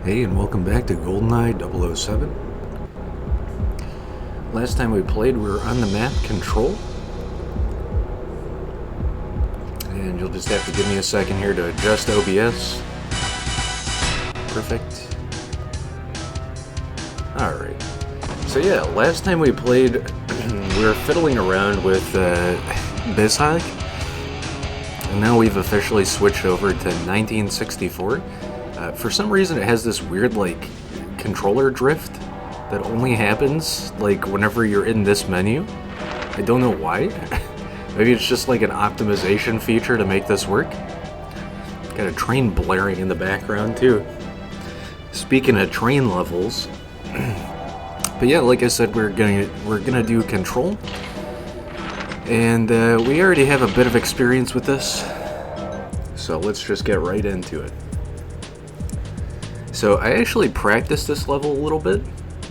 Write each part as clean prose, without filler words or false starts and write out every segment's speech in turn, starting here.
Hey, and welcome back to Goldeneye 007. Last time we played, we were on the map Control. And you'll just have to give me a second here to adjust OBS. Perfect. Alright. So yeah, last time we played, we were fiddling around with Bizhawk. And now we've officially switched over to 1964. For some reason it has this weird, like, controller drift that only happens, like, whenever you're in this menu. I don't know why. Maybe it's just like an optimization feature to make this work. Got a train blaring in the background, too. Speaking of train levels... but yeah, like I said, we're gonna do Control. And we already have a bit of experience with this. So let's just get right into it. So I actually practiced this level a little bit,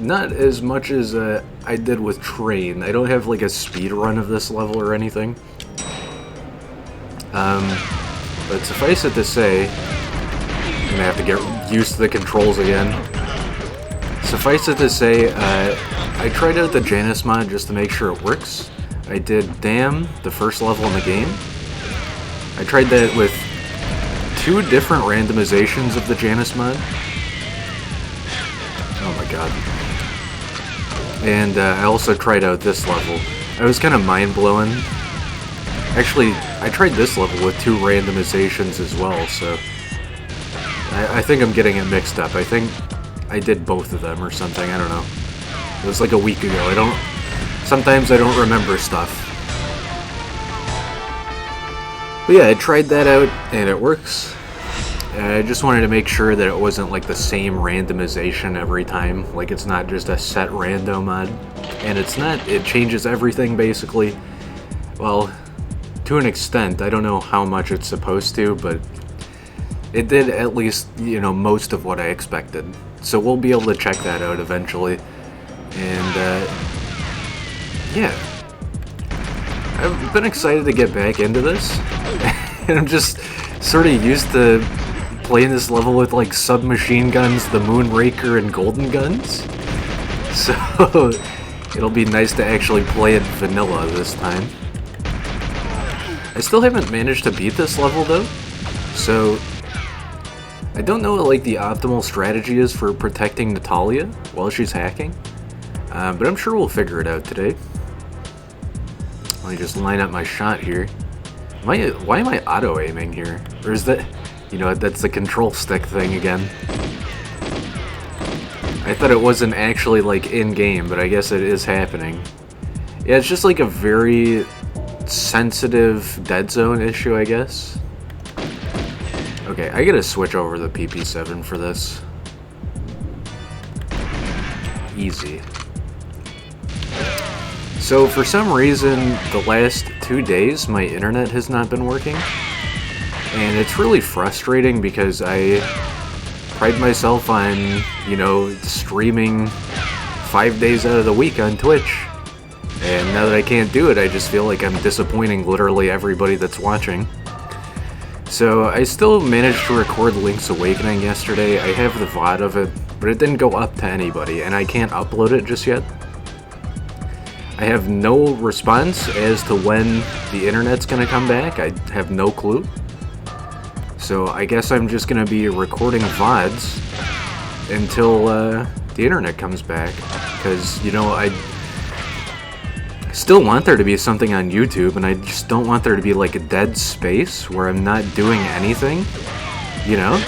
not as much as I did with Train. I don't have like a speed run of this level or anything. But suffice it to say, I'm gonna have to get used to the controls again. Suffice it to say, I tried out the Janus mod just to make sure it works. I did Damn, the first level in the game. I tried that with 2 different randomizations of the Janus mod. Oh my god. And I also tried out this level. It was kind of mind-blowing. Actually, I tried this level with 2 randomizations as well, so... I think I'm getting it mixed up. I think I did both of them or something, I don't know. It was like a week ago. Sometimes I don't remember stuff. But yeah, I tried that out, and it works. I just wanted to make sure that it wasn't like the same randomization every time. Like, it's not just a set rando mod. And it's not. It changes everything, basically. Well, to an extent. I don't know how much it's supposed to, but it did at least, you know, most of what I expected. So we'll be able to check that out eventually. And, yeah. I've been excited to get back into this. And I'm just sort of used to playing this level with, like, submachine guns, the Moonraker, and golden guns. So, it'll be nice to actually play it vanilla this time. I still haven't managed to beat this level, though. So, I don't know what, like, the optimal strategy is for protecting Natalia while she's hacking. But I'm sure we'll figure it out today. Let me just line up my shot here. Why am I auto-aiming here? Or is that... You know, that's the control stick thing again. I thought it wasn't actually, like, in-game, but I guess it is happening. Yeah, it's just like a very sensitive dead zone issue, I guess. Okay, I gotta switch over the PP7 for this. Easy. So, for some reason, the last 2 days, my internet has not been working. And it's really frustrating because I pride myself on, you know, streaming 5 days out of the week on Twitch. And now that I can't do it, I just feel like I'm disappointing literally everybody that's watching. So I still managed to record Link's Awakening yesterday. I have the VOD of it, but it didn't go up to anybody, and I can't upload it just yet. I have no response as to when the internet's gonna come back. I have no clue. So I guess I'm just gonna be recording VODs until the internet comes back. Because, you know, I still want there to be something on YouTube, and I just don't want there to be like a dead space where I'm not doing anything. You know?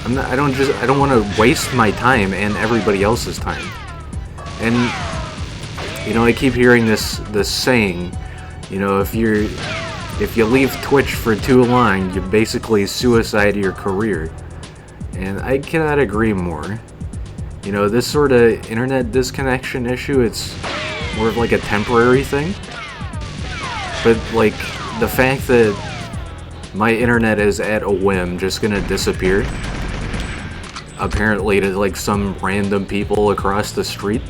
I don't want to waste my time and everybody else's time. And, you know, I keep hearing this saying, you know, if you leave Twitch for too long, you basically suicide your career. And I cannot agree more. You know, this sort of internet disconnection issue, it's more of like a temporary thing. But, like, the fact that my internet is at a whim just gonna disappear, apparently to, like, some random people across the street.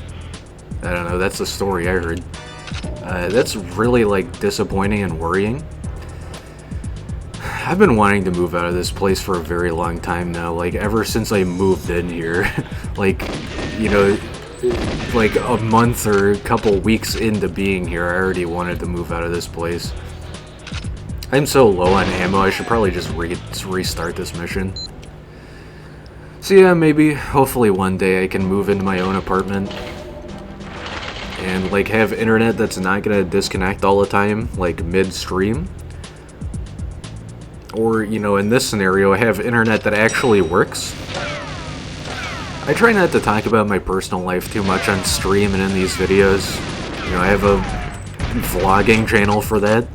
I don't know, that's the story I heard. That's really, like, disappointing and worrying. I've been wanting to move out of this place for a very long time now, like ever since I moved in here. Like, you know, like a month or a couple weeks into being here, I already wanted to move out of this place. I'm so low on ammo, I should probably just restart this mission. So yeah, maybe, hopefully one day I can move into my own apartment and like have internet that's not gonna disconnect all the time, like mid-stream. Or, you know, in this scenario, I have internet that actually works. I try not to talk about my personal life too much on stream and in these videos. You know, I have a vlogging channel for that.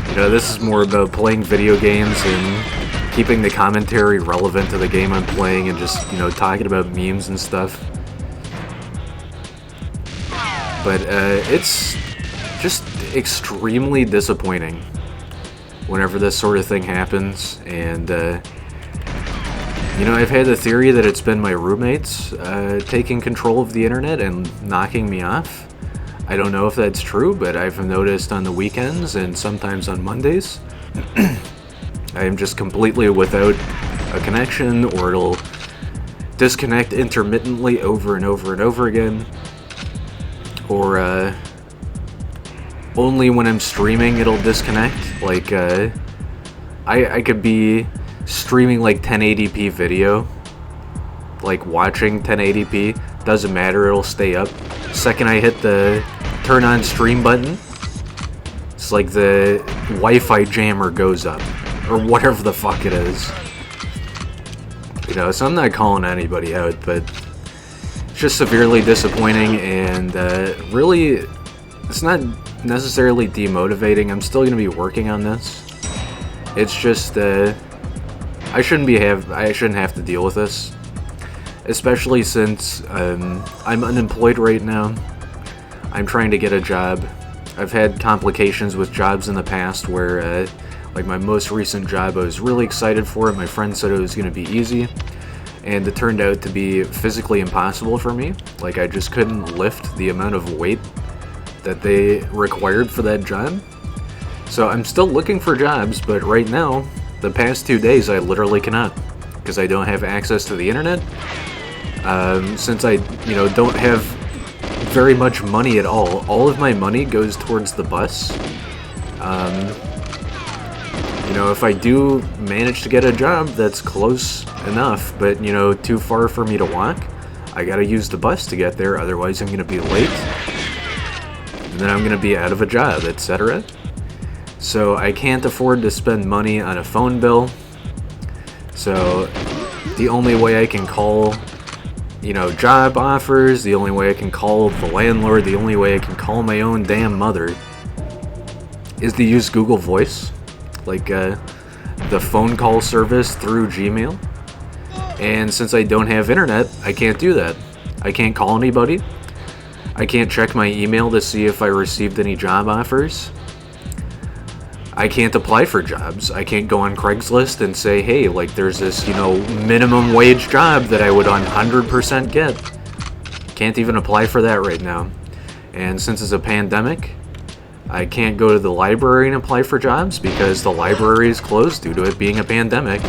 You know, this is more about playing video games and keeping the commentary relevant to the game I'm playing and just, you know, talking about memes and stuff. But it's just extremely disappointing whenever this sort of thing happens, and you know, I've had the theory that it's been my roommates taking control of the internet and knocking me off. I don't know if that's true, but I've noticed on the weekends and sometimes on Mondays, I am just completely without a connection, or it'll disconnect intermittently over and over and over again, or only when I'm streaming it'll disconnect. Like, I could be streaming like 1080p video, like watching 1080p, doesn't matter, it'll stay up. Second I hit the turn on stream button, it's like the Wi-Fi jammer goes up, or whatever the fuck it is. You know, so I'm not calling anybody out, but it's just severely disappointing, and really, it's not necessarily demotivating. I'm still going to be working on this. It's just I shouldn't have to deal with this, especially since I'm unemployed right now. I'm trying to get a job. I've had complications with jobs in the past where like my most recent job, I was really excited for it. My friend said it was going to be easy, and it turned out to be physically impossible for me. Like, I just couldn't lift the amount of weight that they required for that job. So I'm still looking for jobs, but right now, the past 2 days, I literally cannot, because I don't have access to the internet. Since I, you know, don't have very much money at all of my money goes towards the bus. You know, if I do manage to get a job that's close enough, but, you know, too far for me to walk, I gotta use the bus to get there, otherwise I'm gonna be late. And then I'm gonna be out of a job, etc. So I can't afford to spend money on a phone bill. So the only way I can call, you know, job offers, the only way I can call the landlord, the only way I can call my own damn mother is to use Google Voice, like the phone call service through Gmail. And since I don't have internet, I can't do that. I can't call anybody. I can't check my email to see if I received any job offers. I can't apply for jobs. I can't go on Craigslist and say, hey, like, there's this, you know, minimum wage job that I would 100% get. Can't even apply for that right now. And since it's a pandemic, I can't go to the library and apply for jobs because the library is closed due to it being a pandemic.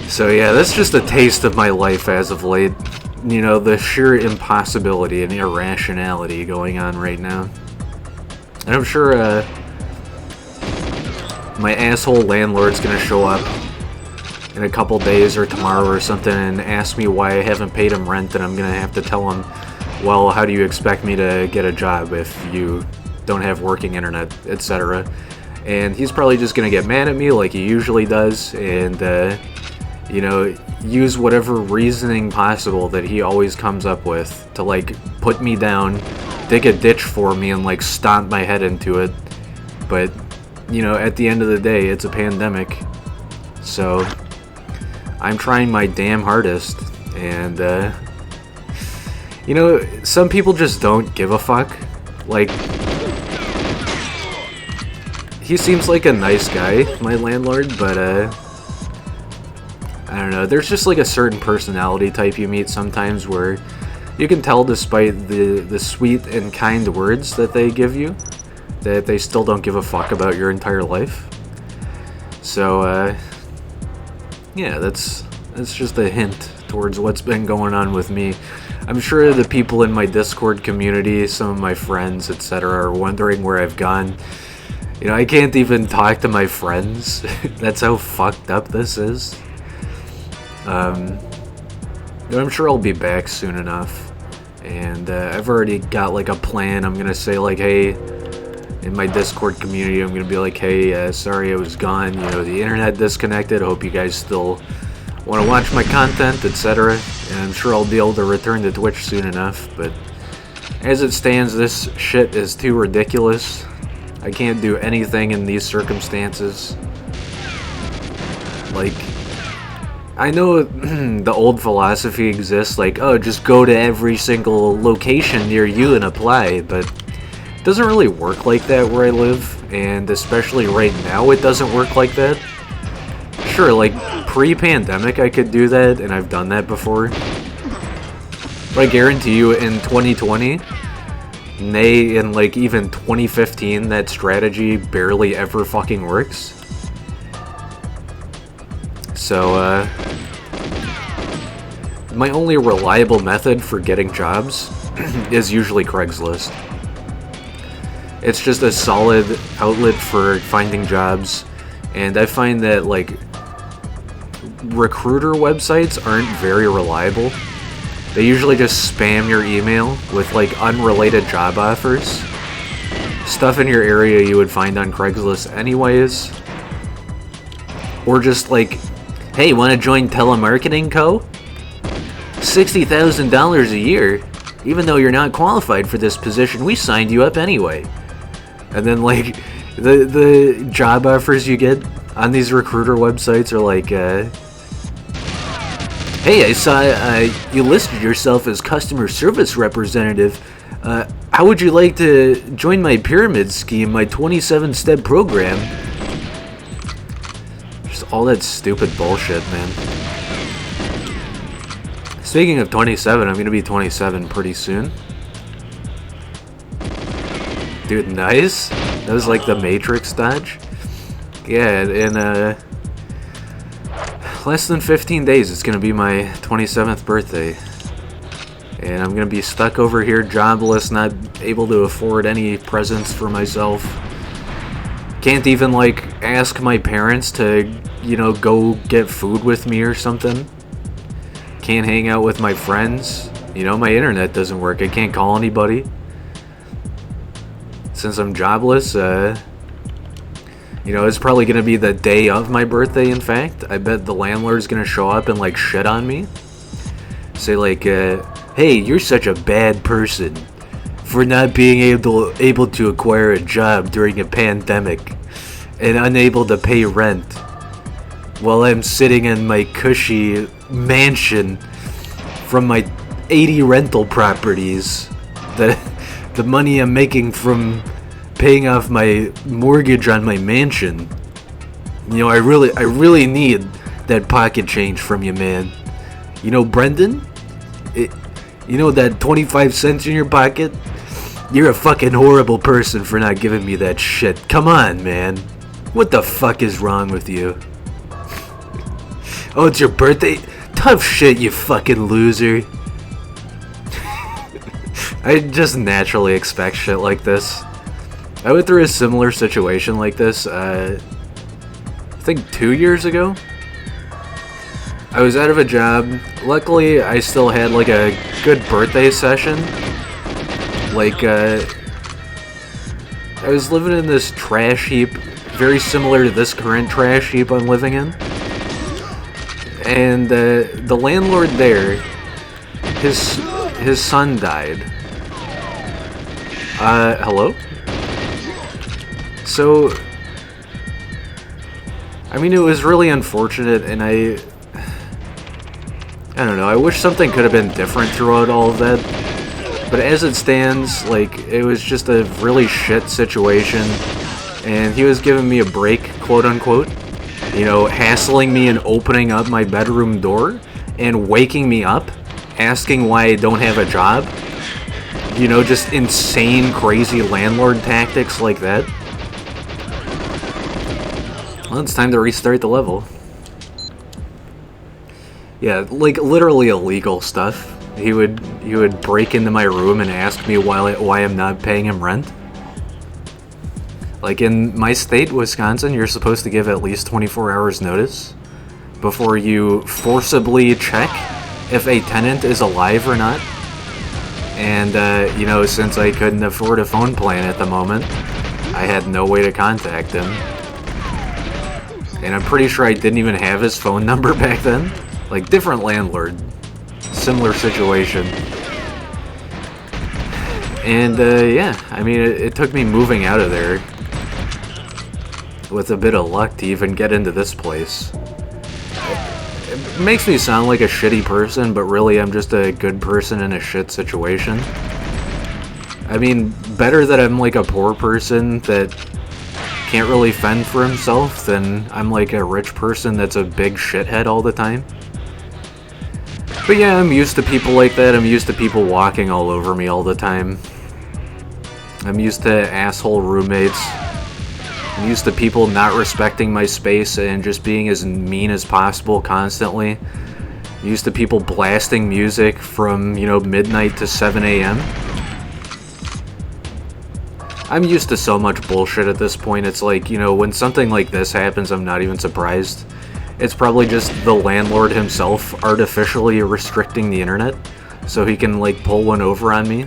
So yeah, that's just a taste of my life as of late. You know, the sheer impossibility and irrationality going on right now. And I'm sure my asshole landlord's gonna show up in a couple days or tomorrow or something and ask me why I haven't paid him rent, and I'm gonna have to tell him, well, how do you expect me to get a job if you don't have working internet, etc. And he's probably just gonna get mad at me like he usually does, and you know, use whatever reasoning possible that he always comes up with to, like, put me down, dig a ditch for me, and, like, stomp my head into it. But, you know, at the end of the day, it's a pandemic. So, I'm trying my damn hardest, and, you know, some people just don't give a fuck. Like, he seems like a nice guy, my landlord, but, I don't know, there's just like a certain personality type you meet sometimes where you can tell, despite the sweet and kind words that they give you, that they still don't give a fuck about your entire life. So, yeah, that's just a hint towards what's been going on with me. I'm sure the people in my Discord community, some of my friends, etc., are wondering where I've gone. You know, I can't even talk to my friends. That's how fucked up this is. But I'm sure I'll be back soon enough. And I've already got like a plan. I'm gonna say like, hey, in my Discord community, I'm gonna be like, hey, sorry I was gone. You know, the internet disconnected. I hope you guys still want to watch my content, etc. And I'm sure I'll be able to return to Twitch soon enough. But as it stands, this shit is too ridiculous. I can't do anything in these circumstances. Like, I know the old philosophy exists, like, oh, just go to every single location near you and apply, but it doesn't really work like that where I live, and especially right now it doesn't work like that. Sure, like, pre-pandemic I could do that, and I've done that before. But I guarantee you, in 2020, nay, in like even 2015, that strategy barely ever fucking works. So, my only reliable method for getting jobs is usually Craigslist. It's just a solid outlet for finding jobs, and I find that, like, recruiter websites aren't very reliable. They usually just spam your email with, like, unrelated job offers. Stuff in your area you would find on Craigslist anyways. Or just, like, hey, want to join telemarketing co? $60,000 a year? Even though you're not qualified for this position, we signed you up anyway. And then, like, the job offers you get on these recruiter websites are like, hey, I saw you listed yourself as customer service representative. How would you like to join my pyramid scheme, my 27-step program? Just all that stupid bullshit, man. Speaking of 27, I'm gonna be 27 pretty soon. Dude, nice. That was like the Matrix dodge. Yeah, in less than 15 days, it's gonna be my 27th birthday. And I'm gonna be stuck over here, jobless, not able to afford any presents for myself. Can't even, like, ask my parents to, you know, go get food with me or something. Can't hang out with my friends. You know, my internet doesn't work. I can't call anybody. Since I'm jobless, you know, it's probably gonna be the day of my birthday, in fact. I bet the landlord's gonna show up and, like, shit on me. Say, like, hey, you're such a bad person for not being able to acquire a job during a pandemic and unable to pay rent while I'm sitting in my cushy mansion from my 80 rental properties. The money I'm making from paying off my mortgage on my mansion. You know, I really need that pocket change from you, man. You know, Brendan? You know that 25 cents in your pocket? You're a fucking horrible person for not giving me that shit. Come on, man. What the fuck is wrong with you? Oh, it's your birthday? Tough shit, you fucking loser. I just naturally expect shit like this. I went through a similar situation like this, I think 2 years ago. I was out of a job. Luckily, I still had, like, a good birthday session. Like, I was living in this trash heap, very similar to this current trash heap I'm living in. And, the landlord there, his son died. Hello? So, I mean, it was really unfortunate, and I don't know, I wish something could have been different throughout all of that. But as it stands, like, it was just a really shit situation, and he was giving me a break, quote unquote. You know, hassling me and opening up my bedroom door, and waking me up, asking why I don't have a job. You know, just insane, crazy landlord tactics like that. Well, it's time to restart the level. Yeah, like literally illegal stuff. He would break into my room and ask me why I'm not paying him rent. Like in my state, Wisconsin, you're supposed to give at least 24 hours notice before you forcibly check if a tenant is alive or not. And, you know, since I couldn't afford a phone plan at the moment, I had no way to contact him. And I'm pretty sure I didn't even have his phone number back then. Like, different landlord. Similar situation. And, yeah, I mean, it took me moving out of there with a bit of luck to even get into this place. It makes me sound like a shitty person, but really I'm just a good person in a shit situation. I mean, better that I'm like a poor person that can't really fend for himself than I'm like a rich person that's a big shithead all the time. But yeah, I'm used to people like that. I'm used to people walking all over me all the time. I'm used to asshole roommates. I'm used to people not respecting my space and just being as mean as possible constantly. I'm used to people blasting music from, you know, midnight to 7 a.m. I'm used to so much bullshit at this point. It's like, you know, when something like this happens, I'm not even surprised. It's probably just the landlord himself artificially restricting the internet so he can, like, pull one over on me.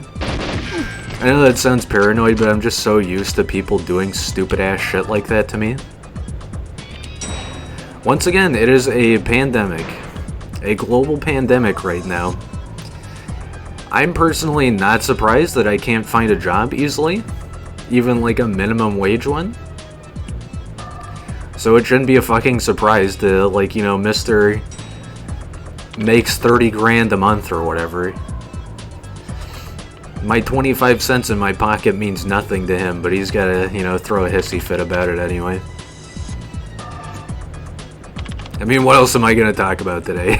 I know that sounds paranoid, but I'm just so used to people doing stupid-ass shit like that to me. Once again, it is a pandemic. A global pandemic right now. I'm personally not surprised that I can't find a job easily. Even, like, a minimum wage one. So it shouldn't be a fucking surprise to, like, you know, Mr. makes 30 grand a month or whatever. My 25 cents in my pocket means nothing to him, but he's gotta, you know, throw a hissy fit about it anyway. I mean, what else am I gonna talk about today?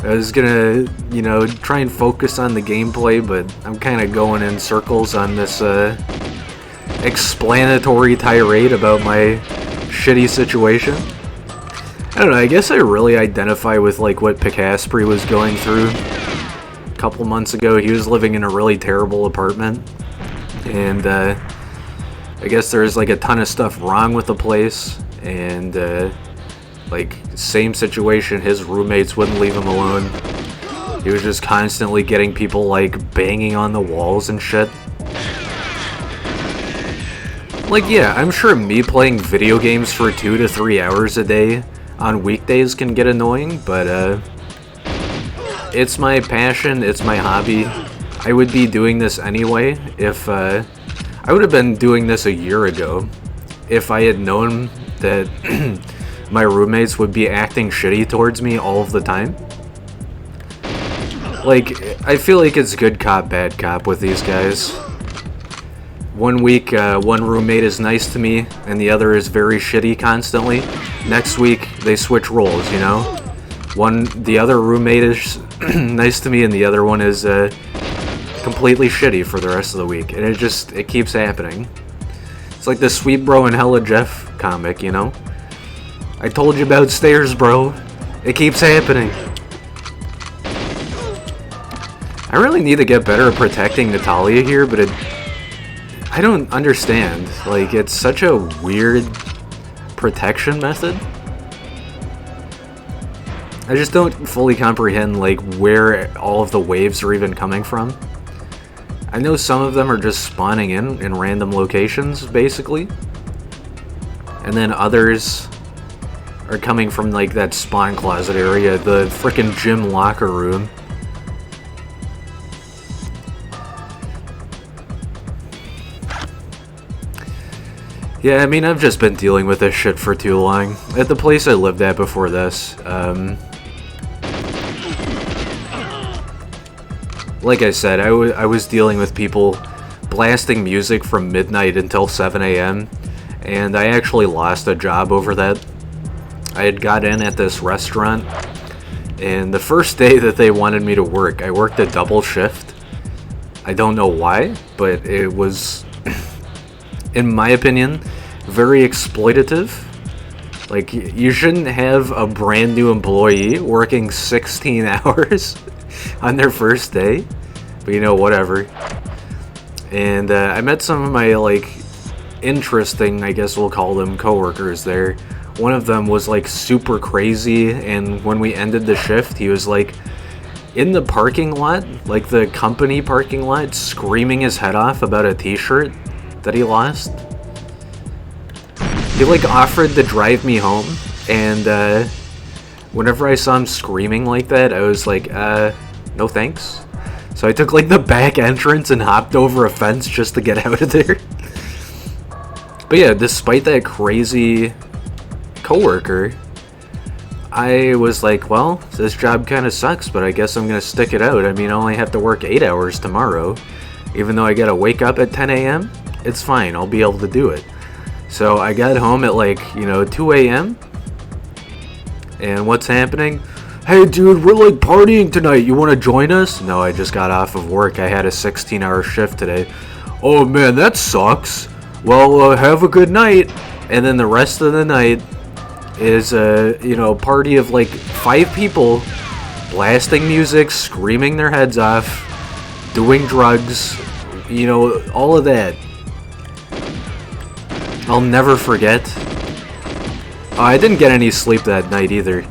I was gonna, you know, try and focus on the gameplay, but I'm kinda going in circles on this, explanatory tirade about my shitty situation. I don't know, I guess I really identify with, like, what Picaspri was going through. Couple months ago, he was living in a really terrible apartment, and I guess there's like a ton of stuff wrong with the place, and like same situation, his roommates wouldn't leave him alone. He was just constantly getting people like banging on the walls and shit. Like, yeah, I'm sure me playing video games for 2 to 3 hours a day on weekdays can get annoying, but it's my passion, it's my hobby. I would be doing this anyway if, I would have been doing this a year ago if I had known that my roommates would be acting shitty towards me all of the time. Like, I feel like it's good cop, bad cop with these guys. One week, one roommate is nice to me, and the other is very shitty constantly. Next week, they switch roles, you know? The other roommate is nice to me, and the other one is completely shitty for the rest of the week, and it keeps happening. It's like the Sweet Bro and Hella Jeff comic, you know? I told you about stairs, bro. It keeps happening. I really need to get better at protecting Natalia here, but I don't understand. Like, it's such a weird protection method. I just don't fully comprehend, like, where all of the waves are even coming from. I know some of them are just spawning in random locations, basically. And then others are coming from, like, that spawn closet area, the frickin' gym locker room. Yeah, I mean, I've just been dealing with this shit for too long. At the place I lived at before this, like I said, I was dealing with people blasting music from midnight until 7 a.m. and I actually lost a job over that. I had got in at this restaurant, and the first day that they wanted me to work, I worked a double shift, I don't know why, but it was, in my opinion, very exploitative. Like, you shouldn't have a brand new employee working 16 hours on their first day, but you know, whatever. And I met some of my, like, interesting, I guess we'll call them, coworkers there. One of them was, like, super crazy, and when we ended the shift, he was, like, in the parking lot, like the company parking lot, screaming his head off about a t-shirt that he lost. He, like, offered to drive me home, and whenever I saw him screaming like that, I was like, no thanks. So I took, like, the back entrance and hopped over a fence just to get out of there. But yeah, despite that crazy coworker, I was like, well, this job kind of sucks, but I guess I'm going to stick it out. I mean, I only have to work 8 hours tomorrow. Even though I got to wake up at 10 a.m., it's fine. I'll be able to do it. So I got home at, like, 2 a.m. And what's happening? Hey, dude, we're, like, partying tonight. You want to join us? No, I just got off of work. I had a 16-hour shift today. Oh, man, that sucks. Well, have a good night. And then the rest of the night is a, party of, like, 5 people blasting music, screaming their heads off, doing drugs, all of that. I'll never forget. I didn't get any sleep that night either.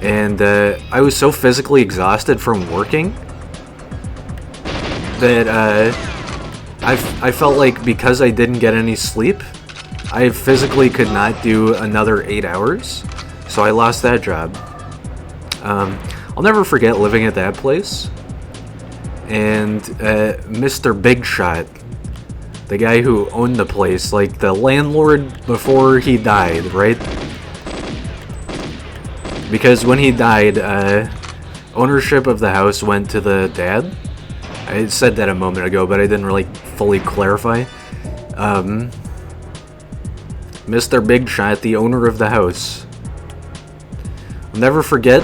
And I was so physically exhausted from working that I felt like because I didn't get any sleep, I physically could not do another 8 hours. So I lost that job. I'll never forget living at that place. And Mr. Big Shot, the guy who owned the place, like the landlord before he died, right? Because when he died, ownership of the house went to the dad. I said that a moment ago, but I didn't really fully clarify. Mr. Big Shot, the owner of the house. I'll never forget.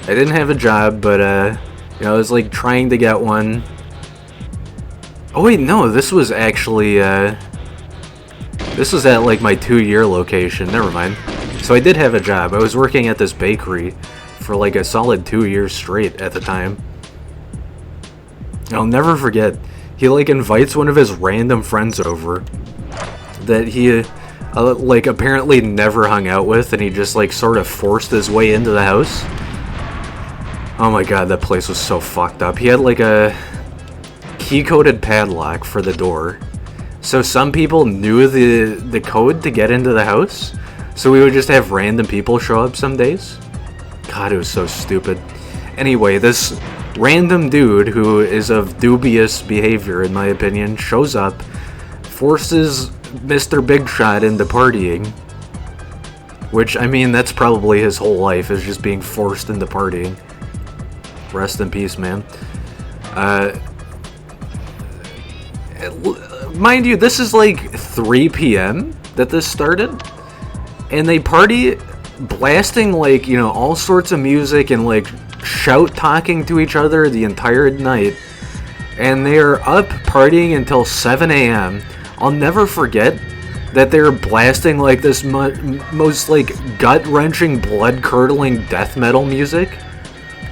I didn't have a job, but I was like trying to get one. Oh wait, no, this was actually this was at like my 2-year location. Never mind. So I did have a job. I was working at this bakery for like a solid 2 years straight at the time. I'll never forget. He like invites one of his random friends over that he like apparently never hung out with, and he just like sort of forced his way into the house. Oh my god, that place was so fucked up. He had like a key-coded padlock for the door. So some people knew the code to get into the house. So we would just have random people show up some days. God, it was so stupid. Anyway, this random dude who is of dubious behavior, in my opinion, shows up, forces Mr. Big Shot into partying. Which, I mean, that's probably his whole life, is just being forced into partying. Rest in peace, man. Mind you, this is like 3 p.m. that this started. And they party blasting, like, all sorts of music and, like, shout-talking to each other the entire night. And they are up partying until 7 a.m. I'll never forget that they were blasting, like, this most, like, gut-wrenching, blood-curdling death metal music.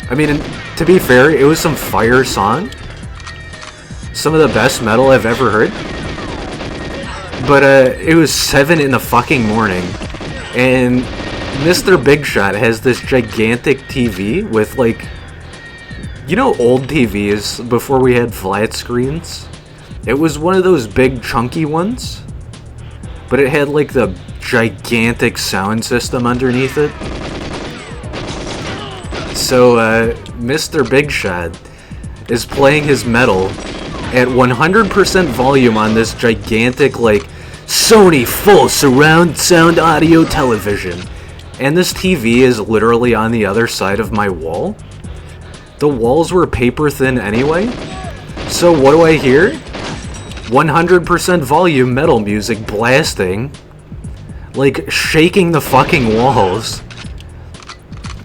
I mean, to be fair, it was some fire song. Some of the best metal I've ever heard. But, it was 7 in the fucking morning. And Mr. Big Shot has this gigantic TV with, like, old TVs before we had flat screens? It was one of those big chunky ones, but it had, like, the gigantic sound system underneath it. So, Mr. Big Shot is playing his metal at 100% volume on this gigantic, like, Sony full surround sound audio television. And this TV is literally on the other side of my wall. The walls were paper thin anyway. So what do I hear? 100% volume metal music blasting. Like, shaking the fucking walls.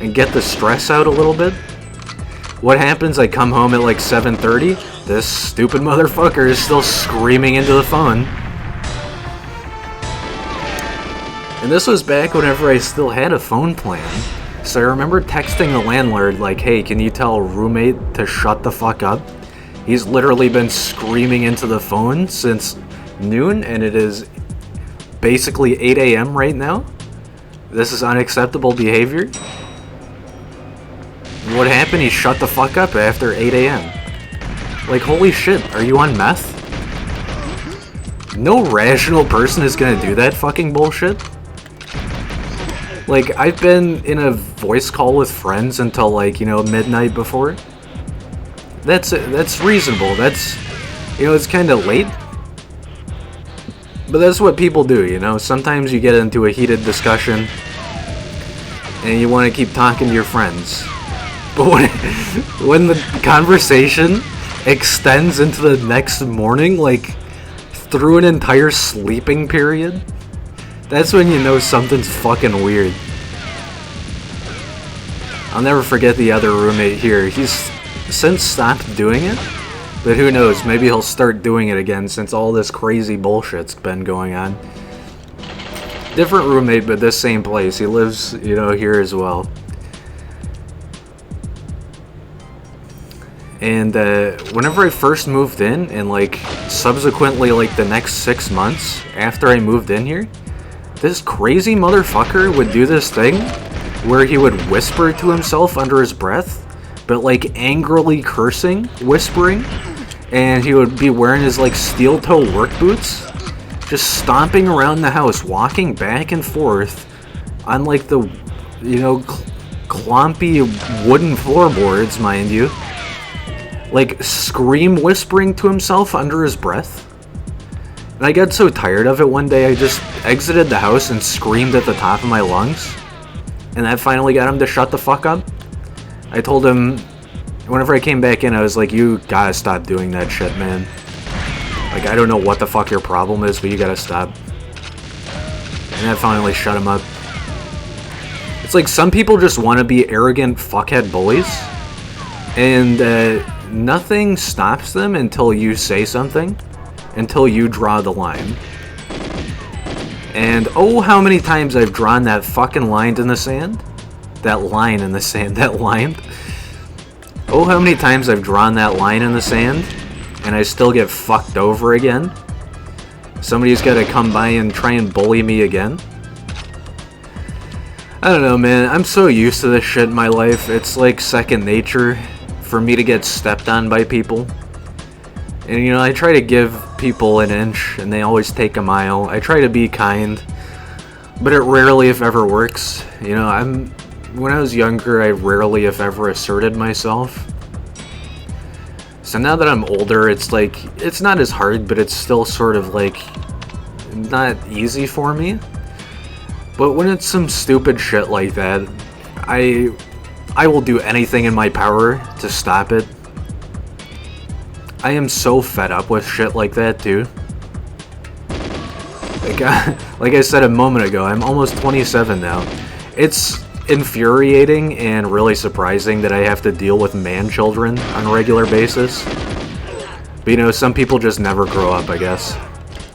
and get the stress out a little bit. What happens? I come home at like 7:30. This stupid motherfucker is still screaming into the phone. And this was back whenever I still had a phone plan. So I remember texting the landlord like, hey, can you tell roommate to shut the fuck up? He's literally been screaming into the phone since noon, and it is basically 8 a.m. right now. This is unacceptable behavior. What happened? He shut the fuck up after 8 a.m. Like, holy shit, are you on meth? No rational person is gonna do that fucking bullshit. Like, I've been in a voice call with friends until, like, you know, midnight before. That's reasonable. That's, you know, it's kind of late. But that's what people do, you know? Sometimes you get into a heated discussion and you want to keep talking to your friends. But when the conversation extends into the next morning, like, through an entire sleeping period, that's when you know something's fucking weird. I'll never forget the other roommate here. He's since stopped doing it, but who knows, maybe he'll start doing it again since all this crazy bullshit's been going on. Different roommate, but this same place. He lives, you know, here as well. And whenever I first moved in, and like subsequently like the next 6 months after I moved in here, this crazy motherfucker would do this thing where he would whisper to himself under his breath, but like angrily cursing, whispering, and he would be wearing his like steel toe work boots, just stomping around the house, walking back and forth on like the, you know, clumpy wooden floorboards, mind you, like scream whispering to himself under his breath. And I got so tired of it one day, I just exited the house and screamed at the top of my lungs. And that finally got him to shut the fuck up. I told him, whenever I came back in, I was like, you gotta stop doing that shit, man. Like, I don't know what the fuck your problem is, but you gotta stop. And that finally shut him up. It's like some people just want to be arrogant fuckhead bullies. And nothing stops them until you say something. Until you draw the line. And oh, how many times I've drawn that fucking line in the sand. That line in the sand, that line. Oh, how many times I've drawn that line in the sand, and I still get fucked over again. Somebody's gotta come by and try and bully me again. I don't know, man. I'm so used to this shit in my life. It's like second nature for me to get stepped on by people. And, you know, I try to give people an inch, and they always take a mile. I try to be kind, but it rarely, if ever, works. You know, when I was younger, I rarely, if ever, asserted myself. So now that I'm older, it's like, it's not as hard, but it's still sort of like, not easy for me. But when it's some stupid shit like that, I will do anything in my power to stop it. I am so fed up with shit like that, too. Like I said a moment ago, I'm almost 27 now. It's infuriating and really surprising that I have to deal with man-children on a regular basis. But, you know, some people just never grow up, I guess.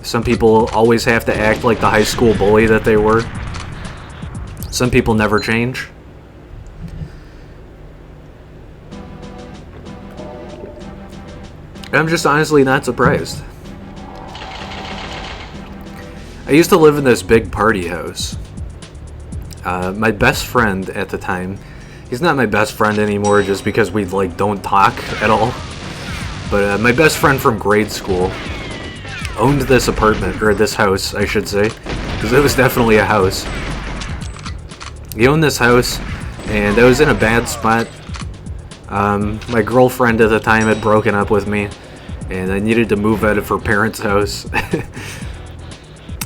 Some people always have to act like the high school bully that they were. Some people never change. I'm just honestly not surprised. I used to live in this big party house. My best friend at the time, he's not my best friend anymore just because we like don't talk at all. But my best friend from grade school owned this apartment, or this house, I should say, because it was definitely a house. He owned this house, and I was in a bad spot. My girlfriend at the time had broken up with me, and I needed to move out of her parents' house.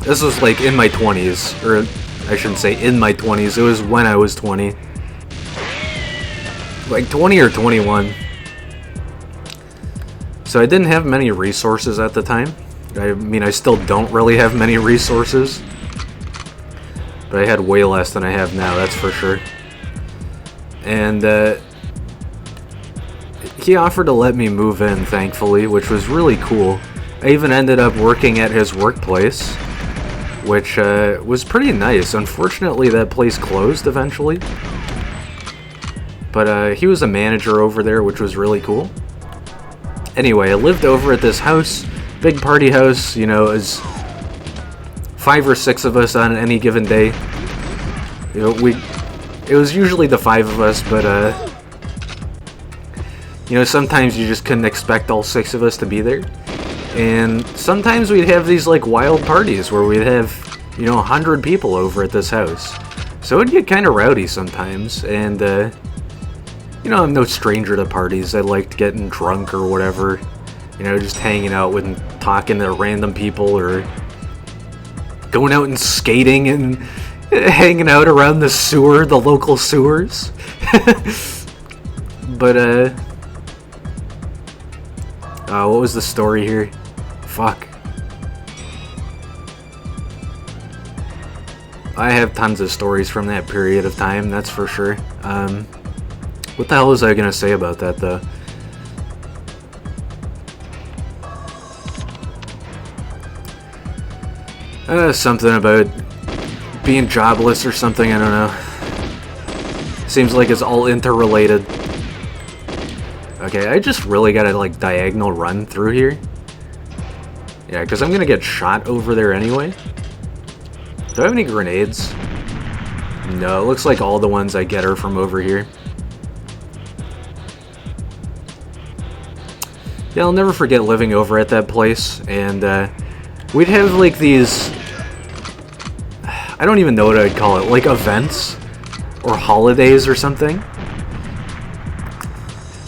This was like in my 20s, or I shouldn't say in my 20s, it was when I was 20. Like 20 or 21. So I didn't have many resources at the time. I mean, I still don't really have many resources. But I had way less than I have now, that's for sure. And he offered to let me move in, thankfully, which was really cool. I even ended up working at his workplace, which was pretty nice. Unfortunately, that place closed eventually. But he was a manager over there, which was really cool. Anyway, I lived over at this house, big party house, you know, as 5 or 6 of us on any given day. You know, it was usually the 5 of us, but you know, sometimes you just couldn't expect all 6 of us to be there. And sometimes we'd have these like wild parties where we'd have, you know, 100 people over at this house. So it'd get kind of rowdy sometimes, and you know, I'm no stranger to parties. I liked getting drunk or whatever, you know, just hanging out with and talking to random people, or going out and skating and hanging out around the sewer, the local sewers. But what was the story here? Fuck. I have tons of stories from that period of time, that's for sure. What the hell was I gonna say about that, though? Something about being jobless or something, I don't know. Seems like it's all interrelated. Okay, I just really gotta, like, diagonal run through here. Yeah, because I'm gonna get shot over there anyway. Do I have any grenades? No, it looks like all the ones I get are from over here. Yeah, I'll never forget living over at that place, and we'd have, like, these... I don't even know what I'd call it, like events? Or holidays or something?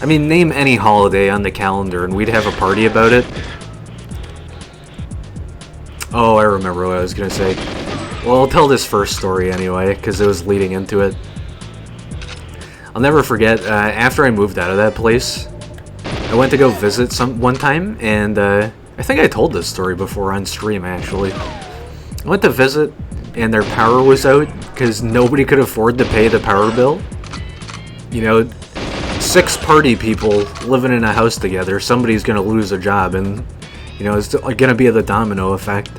I mean, name any holiday on the calendar and we'd have a party about it. Oh, I remember what I was gonna say. Well, I'll tell this first story anyway, because it was leading into it. I'll never forget, after I moved out of that place, I went to go visit one time, and I think I told this story before on stream, actually. I went to visit, and their power was out, because nobody could afford to pay the power bill. You know, 6 party people living in a house together, somebody's gonna lose a job, and, you know, it's gonna be the domino effect.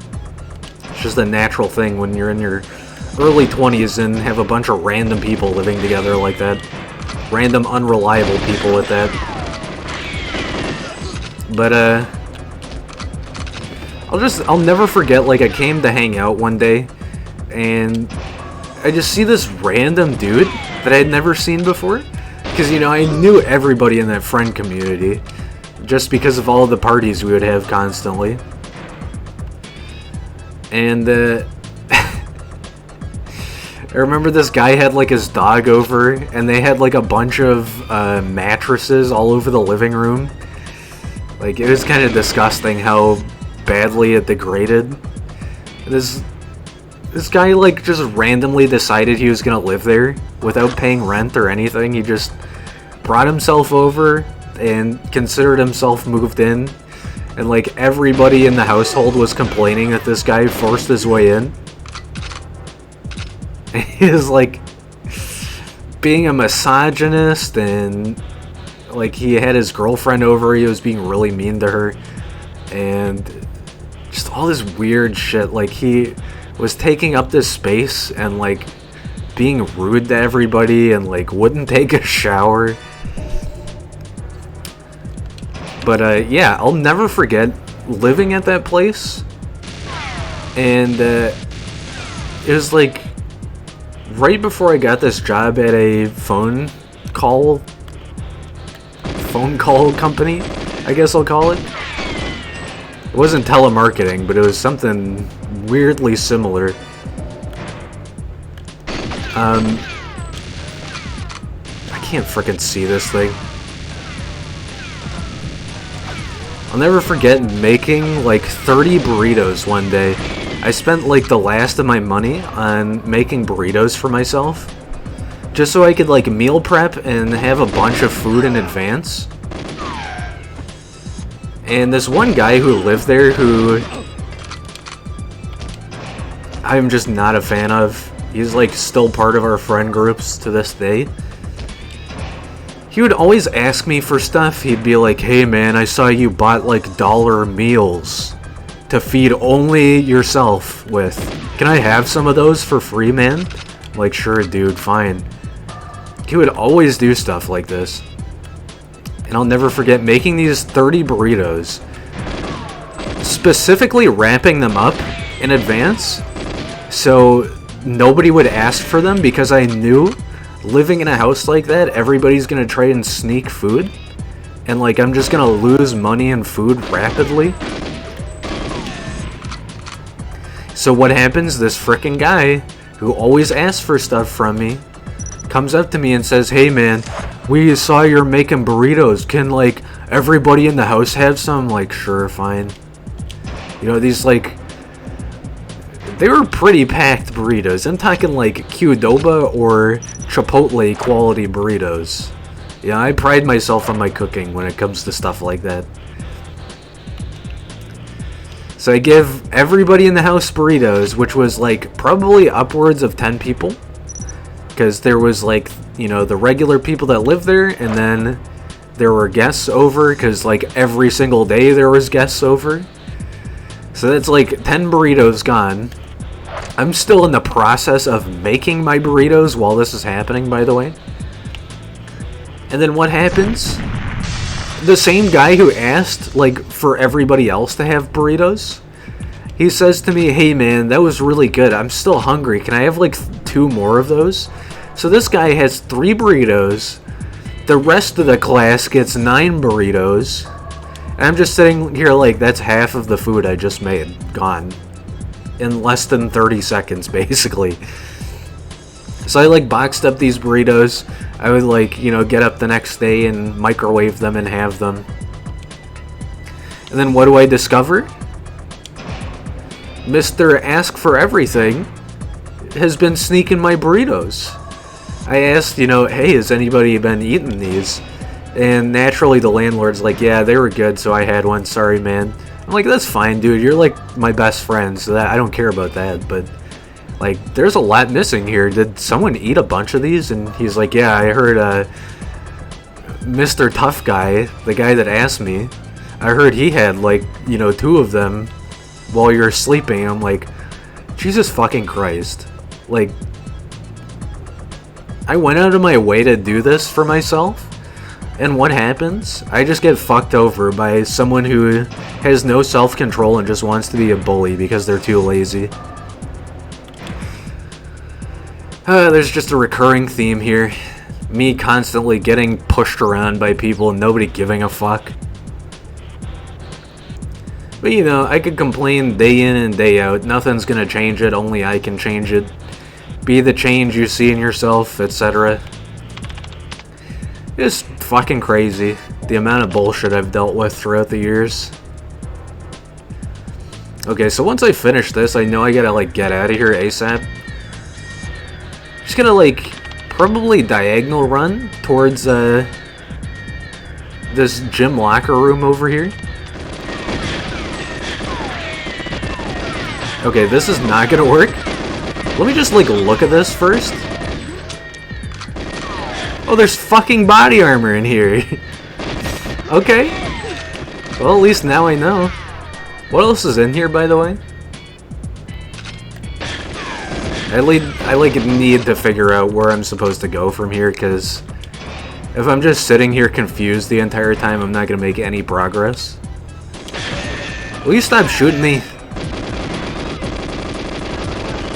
It's just a natural thing when you're in your early 20s and have a bunch of random people living together like that. Random, unreliable people at that. But, I'll never forget, like, I came to hang out one day, and I just see this random dude that I had never seen before. Because, you know, I knew everybody in that friend community, just because of all the parties we would have constantly. And, I remember this guy had, like, his dog over, and they had, like, a bunch of mattresses all over the living room. Like, it was kind of disgusting how badly it degraded. This guy, like, just randomly decided he was gonna live there without paying rent or anything. He just brought himself over and considered himself moved in. And, like, everybody in the household was complaining that this guy forced his way in. He was, like, being a misogynist, and, like, he had his girlfriend over, he was being really mean to her, and just all this weird shit. Like, he was taking up this space and, like, being rude to everybody, and, like, wouldn't take a shower. But, yeah, I'll never forget living at that place, and, it was, like, right before I got this job at a phone call company, I guess I'll call it. It wasn't telemarketing, but it was something weirdly similar. I can't frickin' see this thing. I'll never forget making like 30 burritos one day. I spent like the last of my money on making burritos for myself, just so I could like meal prep and have a bunch of food in advance. And this one guy who lived there, who I'm just not a fan of, he's like still part of our friend groups to this day. he would always ask me for stuff. He'd be like, hey man, I saw you bought like dollar meals to feed only yourself with. Can I have some of those for free, man? I'm like, sure, dude, fine. He would always do stuff like this. And I'll never forget making these 30 burritos. Specifically wrapping them up in advance so nobody would ask for them, because I knew living in a house like that, everybody's gonna try and sneak food. And like, I'm just gonna lose money and food rapidly. So what happens? This frickin' guy who always asks for stuff from me comes up to me and says, hey man, we saw you're making burritos. Can like everybody in the house have some? I'm like, sure, fine. You know, these like, they were pretty packed burritos. I'm talking like Qdoba or Chipotle quality burritos. Yeah, I pride myself on my cooking when it comes to stuff like that. So I give everybody in the house burritos, which was like probably upwards of 10 people. Because there was like, you know, the regular people that lived there, and then there were guests over, because like every single day there was guests over. So that's like 10 burritos gone. I'm still in the process of making my burritos while this is happening, by the way. And then what happens? The same guy who asked, like, for everybody else to have burritos, he says to me, hey man, that was really good. I'm still hungry. Can I have like 2 more of those? So this guy has 3 burritos. The rest of the class gets 9 burritos. And I'm just sitting here like, that's half of the food I just made. Gone. In less than 30 seconds, basically. So I like boxed up these burritos. I would like, you know, get up the next day and microwave them and have them. And then what do I discover? Mr. Ask for Everything has been sneaking my burritos. I asked, you know, hey, has anybody been eating these? And naturally the landlord's like, yeah, they were good, so I had one, sorry man. I'm like, that's fine, dude, you're like my best friend, so that I don't care about that, but like, there's a lot missing here. Did someone eat a bunch of these? And he's like, yeah, I heard Mr. Tough Guy, the guy that asked me, I heard he had like, you know, 2 of them while you're sleeping. I'm like, Jesus fucking Christ. Like, I went out of my way to do this for myself, and what happens? I just get fucked over by someone who has no self-control and just wants to be a bully because they're too lazy. There's just a recurring theme here. Me constantly getting pushed around by people and nobody giving a fuck. But you know, I could complain day in and day out. Nothing's gonna change it, only I can change it. Be the change you see in yourself, etc. It's fucking crazy, the amount of bullshit I've dealt with throughout the years. Okay, so once I finish this, I know I gotta like get out of here ASAP. Just gonna like probably diagonal run towards this gym locker room over here. Okay, this is not gonna work. Let me just like look at this first. Oh, there's fucking body armor in here. Okay. Well, at least now I know. What else is in here, by the way? I like need to figure out where I'm supposed to go from here, because if I'm just sitting here confused the entire time, I'm not gonna make any progress. Will you stop shooting me?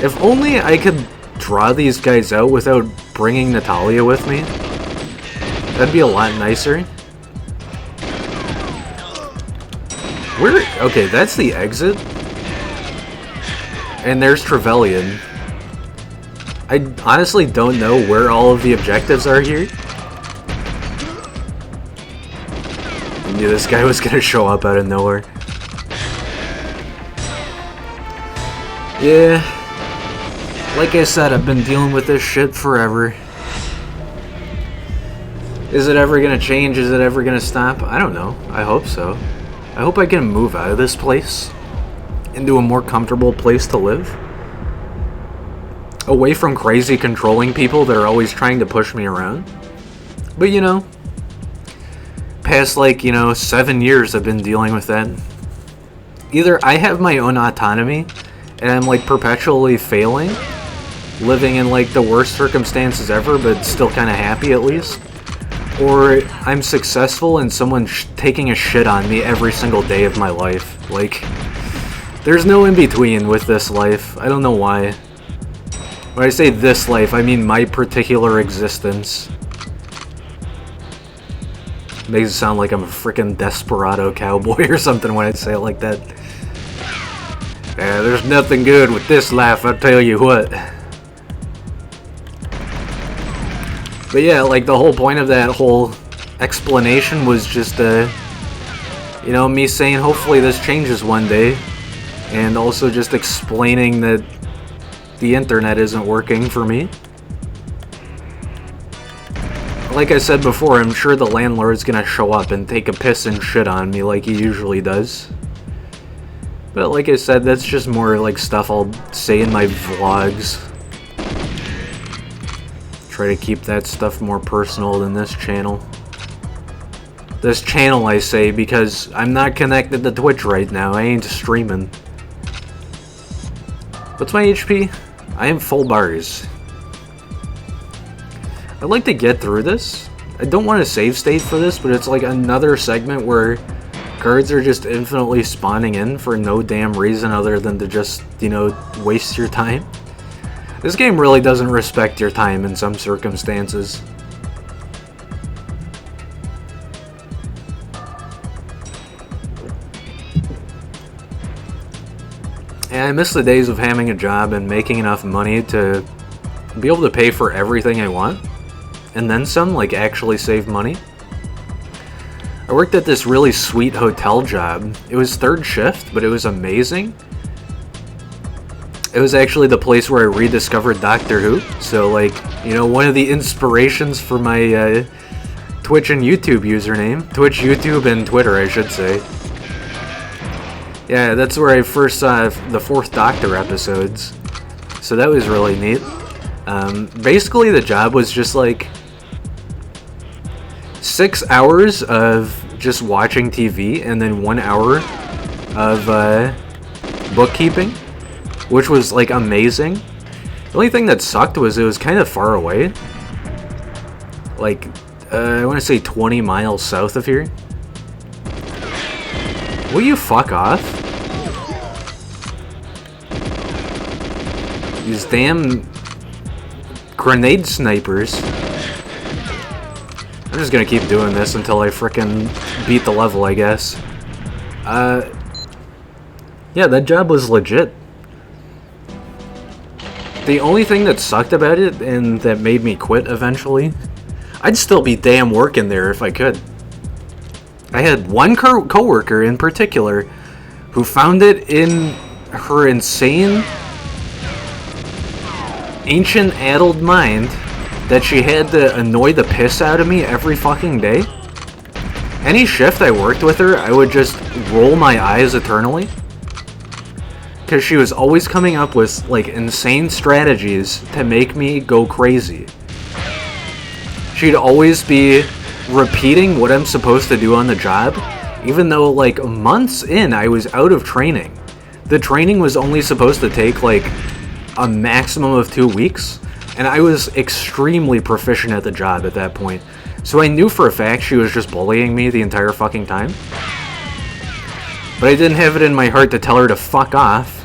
If only I could draw these guys out without bringing Natalia with me. That'd be a lot nicer. Where? Okay, that's the exit. And there's Trevelyan. I honestly don't know where all of the objectives are here. I knew this guy was gonna show up out of nowhere. Yeah. Like I said, I've been dealing with this shit forever. Is it ever gonna change? Is it ever gonna stop? I don't know. I hope so. I hope I can move out of this place into a more comfortable place to live. Away from crazy controlling people that are always trying to push me around. But you know, past, like, 7 years I've been dealing with that. Either I have my own autonomy, and I'm, like, perpetually failing, living in, like, the worst circumstances ever, but still kind of happy at least. Or I'm successful and someone's taking a shit on me every single day of my life. Like, there's no in-between with this life. I don't know why. When I say this life, I mean my particular existence. Makes it sound like I'm a freaking desperado cowboy or something when I say it like that. Yeah, there's nothing good with this life, I'll tell you what. But yeah, like, the whole point of that whole explanation was just, me saying hopefully this changes one day. And also just explaining that the internet isn't working for me. Like I said before, I'm sure the landlord's gonna show up and take a piss and shit on me like he usually does. But like I said, that's just more like stuff I'll say in my vlogs. Try to keep that stuff more personal than this channel. This channel, I say, because I'm not connected to Twitch right now. I ain't streaming. What's my HP? I am full bars. I'd like to get through this. I don't want to save state for this, but it's like another segment where cards are just infinitely spawning in for no damn reason other than to just, waste your time. This game really doesn't respect your time in some circumstances. And I miss the days of having a job and making enough money to be able to pay for everything I want. And then some, like actually save money. I worked at this really sweet hotel job. It was third shift, but it was amazing. It was actually the place where I rediscovered Doctor Who. So, like, one of the inspirations for my Twitch and YouTube username. Twitch, YouTube, and Twitter, I should say. Yeah, that's where I first saw the 4th Doctor episodes. So that was really neat. Basically, the job was just like 6 hours of just watching TV and then 1 hour of bookkeeping, which was like amazing. The only thing that sucked was it was kind of far away. Like, I want to say 20 miles south of here. Will you fuck off? These damn grenade snipers. I'm just gonna keep doing this until I frickin' beat the level, I guess. Yeah, that job was legit. The only thing that sucked about it, and that made me quit eventually, I'd still be damn working there if I could. I had one coworker in particular who found it in her insane, ancient, addled mind that she had to annoy the piss out of me every fucking day. Any shift I worked with her, I would just roll my eyes eternally. Because she was always coming up with, like, insane strategies to make me go crazy. She'd always be repeating what I'm supposed to do on the job, even though, like, months in, I was out of training. The training was only supposed to take, like, a maximum of 2 weeks, and I was extremely proficient at the job at that point. So I knew for a fact she was just bullying me the entire fucking time. But I didn't have it in my heart to tell her to fuck off.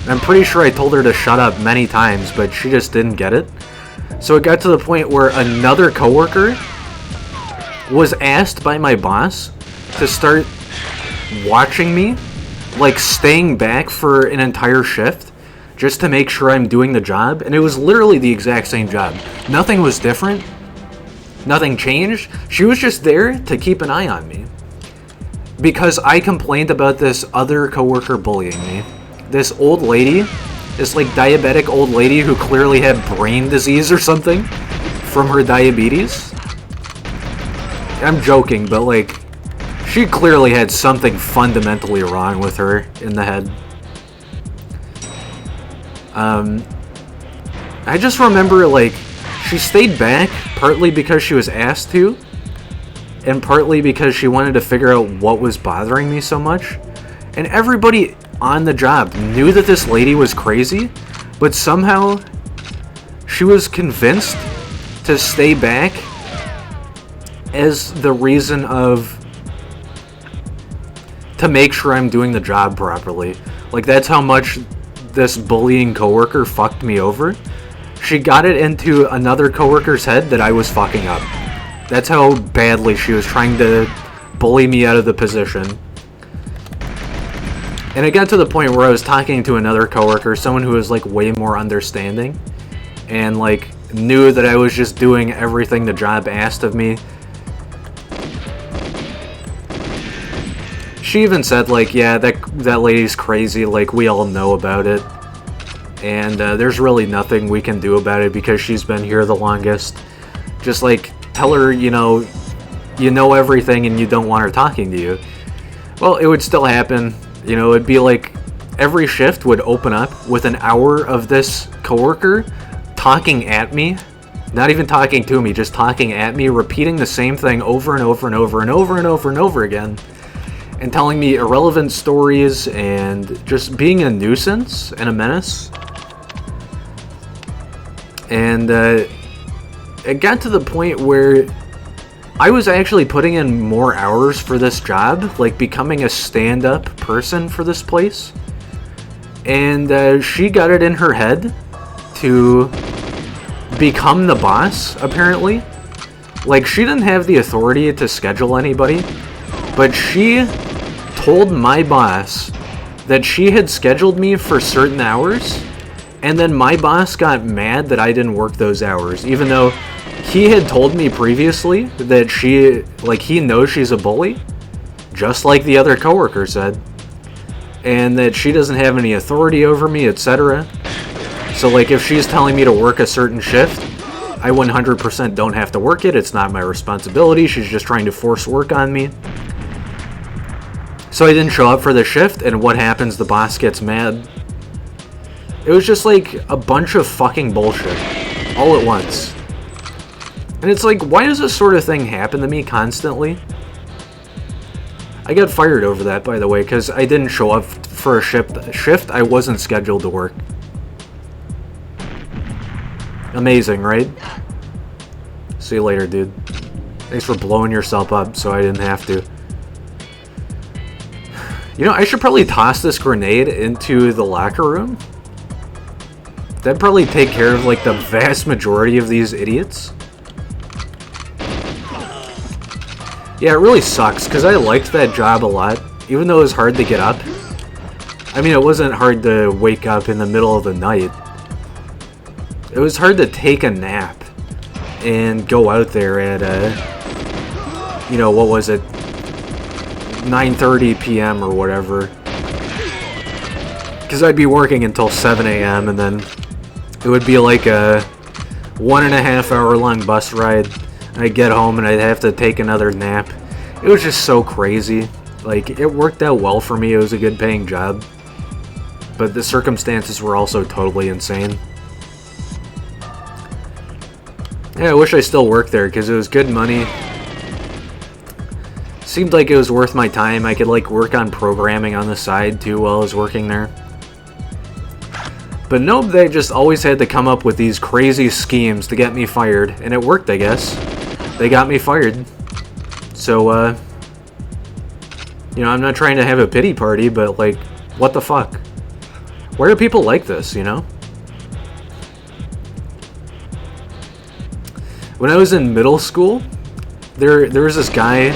I'm pretty sure I told her to shut up many times, but she just didn't get it. So it got to the point where another coworker was asked by my boss to start watching me, like staying back for an entire shift, just to make sure I'm doing the job. And it was literally the exact same job. Nothing was different. Nothing changed. She was just there to keep an eye on me. Because I complained about this other coworker bullying me. This old lady, this like diabetic old lady who clearly had brain disease or something from her diabetes. I'm joking, but like, she clearly had something fundamentally wrong with her in the head. I just remember, like, she stayed back partly because she was asked to, and partly because she wanted to figure out what was bothering me so much. And everybody on the job knew that this lady was crazy, but somehow she was convinced to stay back as the reason to make sure I'm doing the job properly. Like, that's how much this bullying coworker fucked me over. She got it into another coworker's head that I was fucking up. That's how badly she was trying to bully me out of the position. And it got to the point where I was talking to another coworker, someone who was like way more understanding, and like knew that I was just doing everything the job asked of me. She even said, like, yeah, that lady's crazy, like, we all know about it. And there's really nothing we can do about it because she's been here the longest. Just, like, tell her, you know everything and you don't want her talking to you. Well, it would still happen. You know, it'd be like every shift would open up with an hour of this coworker talking at me. Not even talking to me, just talking at me, repeating the same thing over and over and over and over and over and over again. And telling me irrelevant stories and just being a nuisance and a menace. And it got to the point where I was actually putting in more hours for this job, like becoming a stand-up person for this place. And she got it in her head to become the boss, apparently. Like, she didn't have the authority to schedule anybody, but she told my boss that she had scheduled me for certain hours, and then my boss got mad that I didn't work those hours, even though he had told me previously that he knows she's a bully, just like the other coworker said, and that she doesn't have any authority over me, etc. So, like, if she's telling me to work a certain shift, I 100% don't have to work it. It's not my responsibility. She's just trying to force work on me. So I didn't show up for the shift, and what happens? The boss gets mad. It was just like a bunch of fucking bullshit all at once. And it's like, why does this sort of thing happen to me constantly? I got fired over that, by the way, because I didn't show up for a shift I wasn't scheduled to work. Amazing, right? See you later, dude. Thanks for blowing yourself up so I didn't have to. You know, I should probably toss this grenade into the locker room. That'd probably take care of, like, the vast majority of these idiots. Yeah, it really sucks, because I liked that job a lot, even though it was hard to get up. I mean, it wasn't hard to wake up in the middle of the night. It was hard to take a nap and go out there at, you know, what was it? 9:30 p.m. or whatever, because I'd be working until 7 a.m. and then it would be like a 1.5 hour long bus ride. I'd get home and I'd have to take another nap. It was just so crazy. Like, it worked out well for me. It was a good paying job, but the circumstances were also totally insane. Yeah, I wish I still worked there because it was good money. Seemed like it was worth my time. I could, like, work on programming on the side too while I was working there. But nope, they just always had to come up with these crazy schemes to get me fired, and it worked, I guess. They got me fired. So, you know, I'm not trying to have a pity party, but, like, what the fuck? Why are people like this, you know? When I was in middle school, there was this guy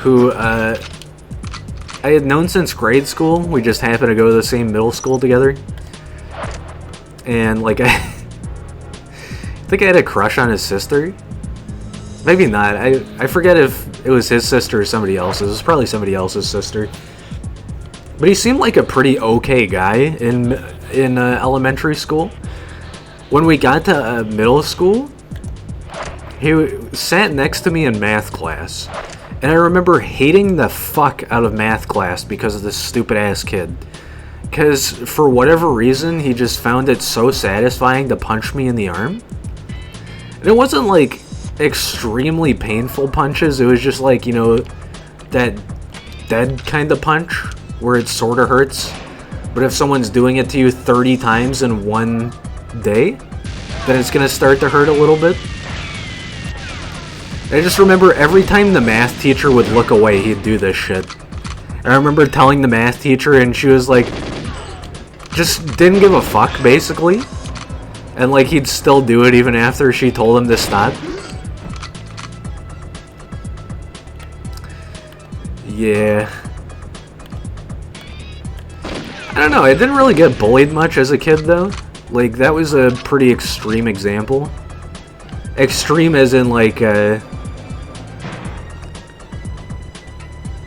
who I had known since grade school. We just happened to go to the same middle school together. And, like, I think I had a crush on his sister. Maybe not. I forget if it was his sister or somebody else's. It was probably somebody else's sister. But he seemed like a pretty okay guy in elementary school. When we got to middle school, he sat next to me in math class. And I remember hating the fuck out of math class because of this stupid-ass kid. Because, for whatever reason, he just found it so satisfying to punch me in the arm. And it wasn't like extremely painful punches. It was just like, you know, that dead kind of punch where it sort of hurts. But if someone's doing it to you 30 times in one day, then it's going to start to hurt a little bit. I just remember every time the math teacher would look away, he'd do this shit. I remember telling the math teacher, and she was like, just didn't give a fuck, basically. And like, he'd still do it even after she told him to stop. Yeah. I don't know, I didn't really get bullied much as a kid, though. Like, that was a pretty extreme example. Extreme as in, like,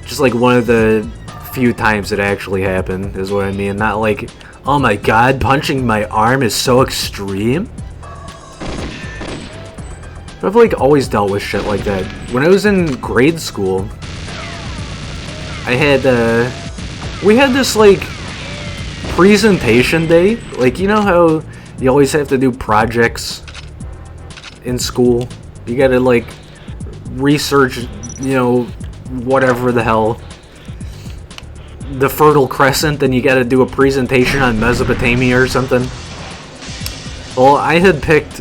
just like one of the few times it actually happened, is what I mean. Not like, oh my god, punching my arm is so extreme. But I've, like, always dealt with shit like that. When I was in grade school, I had, we had this, like, presentation day. Like, you know how you always have to do projects in school? You gotta, like, research, you know, whatever the hell, the Fertile Crescent, and you gotta do a presentation on Mesopotamia or something. Well, I had picked,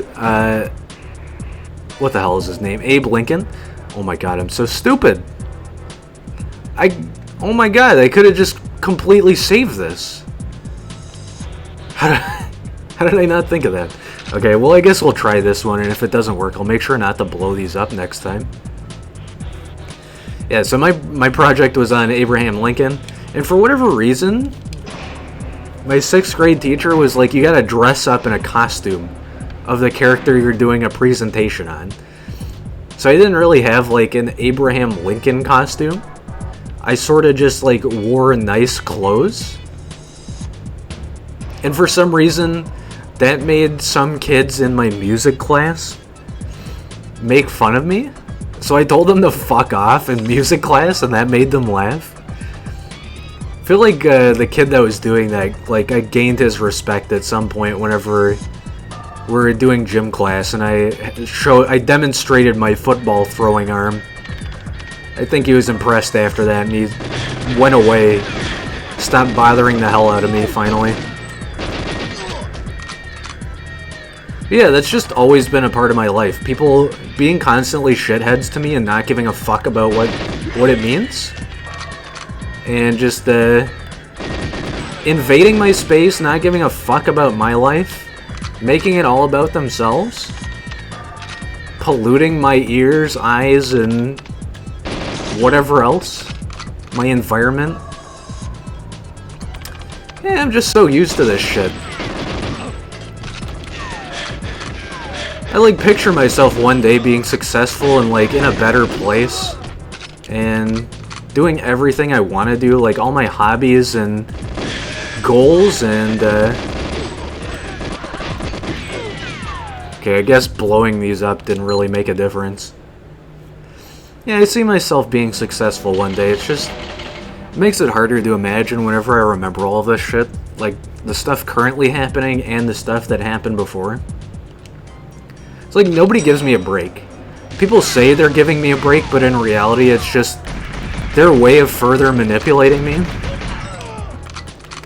what the hell is his name? Abe Lincoln? Oh my god, I'm so stupid. Oh my god, I could have just completely saved this. How did I not think of that? Okay, well, I guess we'll try this one, and if it doesn't work, I'll make sure not to blow these up next time. Yeah, so my project was on Abraham Lincoln, and for whatever reason, my 6th grade teacher was like, you gotta dress up in a costume of the character you're doing a presentation on. So I didn't really have, like, an Abraham Lincoln costume. I sort of just, like, wore nice clothes. And for some reason, that made some kids in my music class make fun of me. So I told them to fuck off in music class, and that made them laugh. I feel like the kid that was doing that, like, I gained his respect at some point whenever we were doing gym class, and I demonstrated my football throwing arm. I think he was impressed after that, and he went away. Stopped bothering the hell out of me, finally. Yeah, that's just always been a part of my life. People being constantly shitheads to me and not giving a fuck about what it means. And just invading my space, not giving a fuck about my life. Making it all about themselves. Polluting my ears, eyes, and whatever else. My environment. Yeah, I'm just so used to this shit. I, like, picture myself one day being successful and, like, in a better place. And doing everything I want to do, like, all my hobbies and goals, and, okay, I guess blowing these up didn't really make a difference. Yeah, I see myself being successful one day. It's just, it makes it harder to imagine whenever I remember all of this shit. Like, the stuff currently happening and the stuff that happened before. It's like, nobody gives me a break. People say they're giving me a break, but in reality, it's just their way of further manipulating me.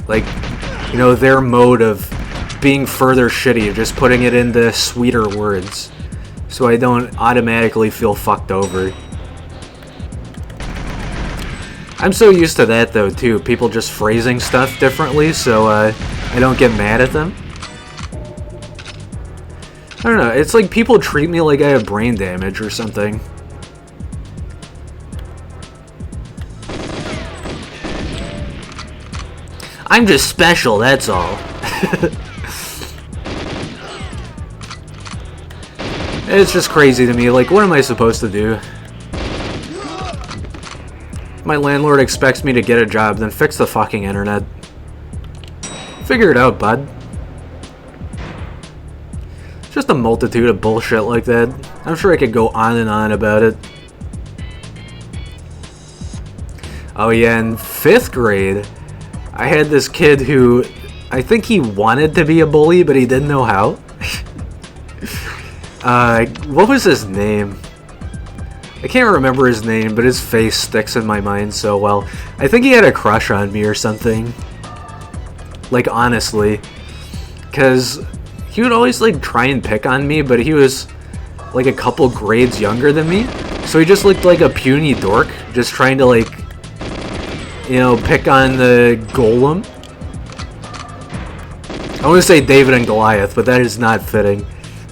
Like, you know, their mode of being further shitty, just putting it into sweeter words, so I don't automatically feel fucked over. I'm so used to that, though, too. People just phrasing stuff differently, so I don't get mad at them. I don't know, it's like people treat me like I have brain damage or something. I'm just special, that's all. It's just crazy to me, like, what am I supposed to do? My landlord expects me to get a job, then fix the fucking internet. Figure it out, bud. Just a multitude of bullshit like that. I'm sure I could go on and on about it. Oh yeah, in 5th grade, I had this kid who, I think he wanted to be a bully, but he didn't know how. What was his name? I can't remember his name, but his face sticks in my mind so well. I think he had a crush on me or something. Like, honestly. Because he would always, like, try and pick on me, but he was, like, a couple grades younger than me. So he just looked like a puny dork, just trying to, like, you know, pick on the golem. I want to say David and Goliath, but that is not fitting.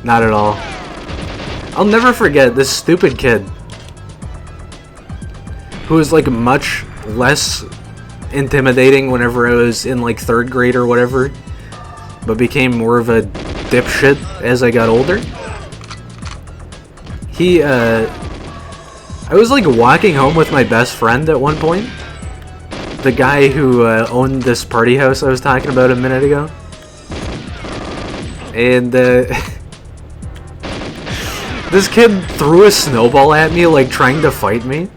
Not at all. I'll never forget this stupid kid who was like much less intimidating whenever I was in like 3rd grade or whatever, but became more of a dipshit as I got older. I was like walking home with my best friend at one point. The guy who owned this party house I was talking about a minute ago. And this kid threw a snowball at me, like trying to fight me.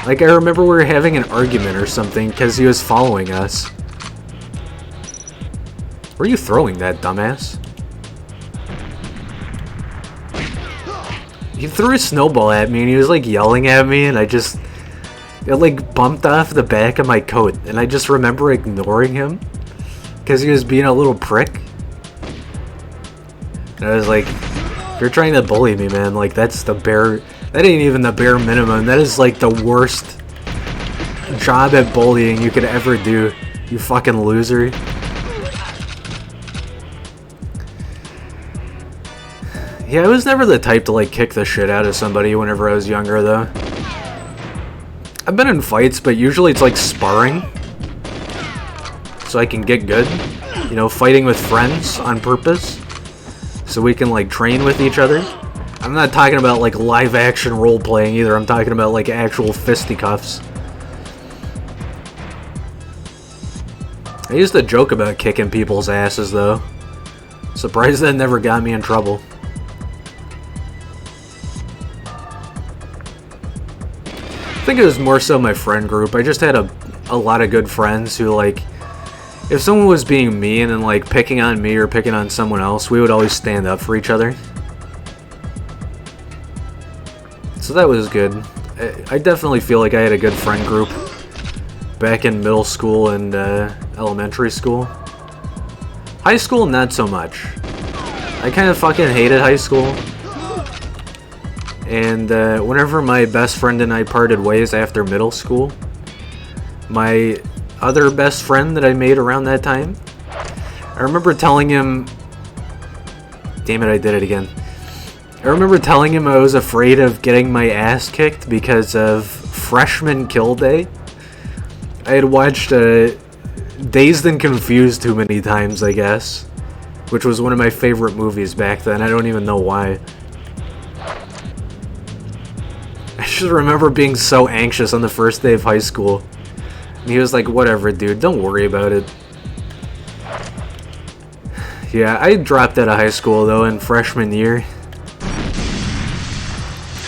Like, I remember we were having an argument or something because he was following us. Where are you throwing that, dumbass? He threw a snowball at me and he was like yelling at me, and it like bumped off the back of my coat, and I just remember ignoring him because he was being a little prick. And I was like, you're trying to bully me, man. Like, that's the bare... That ain't even the bare minimum. That is, like, the worst job at bullying you could ever do. You fucking loser. Yeah, I was never the type to, like, kick the shit out of somebody whenever I was younger, though. I've been in fights, but usually it's, like, sparring. So I can get good. You know, fighting with friends on purpose. So we can, like, train with each other. I'm not talking about, like, live-action role-playing either. I'm talking about, like, actual fisticuffs. I used to joke about kicking people's asses, though. Surprised that never got me in trouble. I think it was more so my friend group. I just had a lot of good friends who, like... If someone was being mean and, like, picking on me or picking on someone else, we would always stand up for each other. So that was good. I definitely feel like I had a good friend group back in middle school and elementary school. High school, not so much. I kind of fucking hated high school. And whenever my best friend and I parted ways after middle school, my other best friend that I made around that time, I remember telling him... Damn it, I did it again. I remember telling him I was afraid of getting my ass kicked because of Freshman Kill Day. I had watched Dazed and Confused too many times, I guess. Which was one of my favorite movies back then. I don't even know why. I just remember being so anxious on the first day of high school. And he was like, whatever, dude, don't worry about it. Yeah, I dropped out of high school, though, in freshman year.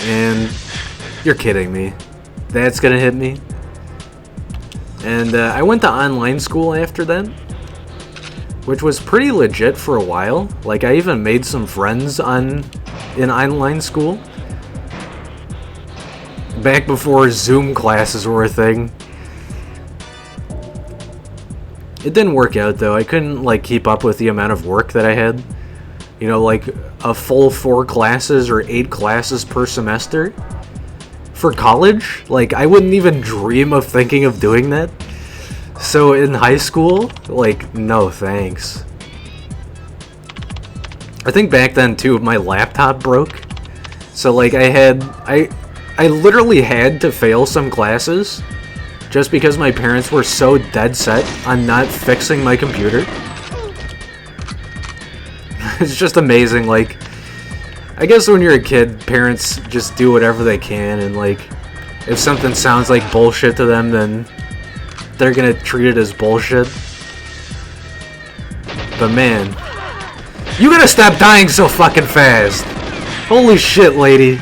And you're kidding me. That's gonna hit me. And I went to online school after that, which was pretty legit for a while. Like, I even made some friends in online school. Back before Zoom classes were a thing. It didn't work out, though. I couldn't, like, keep up with the amount of work that I had. You know, like, a full 4 classes or 8 classes per semester. For college? Like, I wouldn't even dream of thinking of doing that. So, in high school, like, no thanks. I think back then, too, my laptop broke. So, like, I literally had to fail some classes just because my parents were so dead set on not fixing my computer. It's just amazing, like, I guess when you're a kid, parents just do whatever they can, and, like, if something sounds like bullshit to them, then they're gonna treat it as bullshit. But man, you gotta stop dying so fucking fast! Holy shit, lady.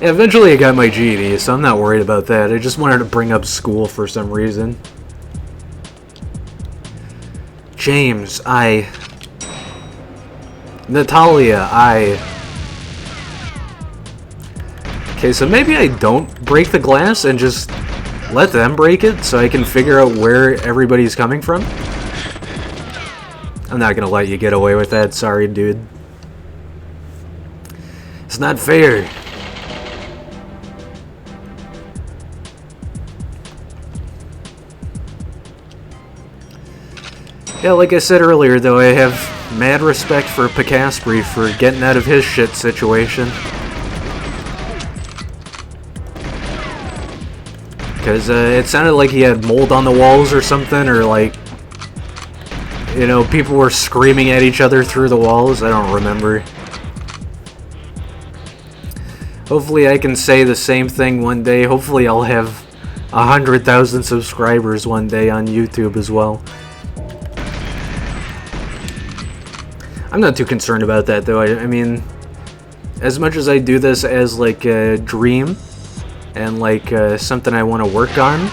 Yeah, eventually I got my GED, so I'm not worried about that. I just wanted to bring up school for some reason. James, I. Natalia, I. Okay, so maybe I don't break the glass and just let them break it so I can figure out where everybody's coming from. I'm not gonna let you get away with that, sorry, dude. It's not fair. Yeah, like I said earlier, though, I have mad respect for Picaspri for getting out of his shit situation. Because it sounded like he had mold on the walls or something, or like, you know, people were screaming at each other through the walls. I don't remember. Hopefully I can say the same thing one day. Hopefully I'll have 100,000 subscribers one day on YouTube as well. I'm not too concerned about that, though. I mean, as much as I do this as like a dream and like something I want to work on,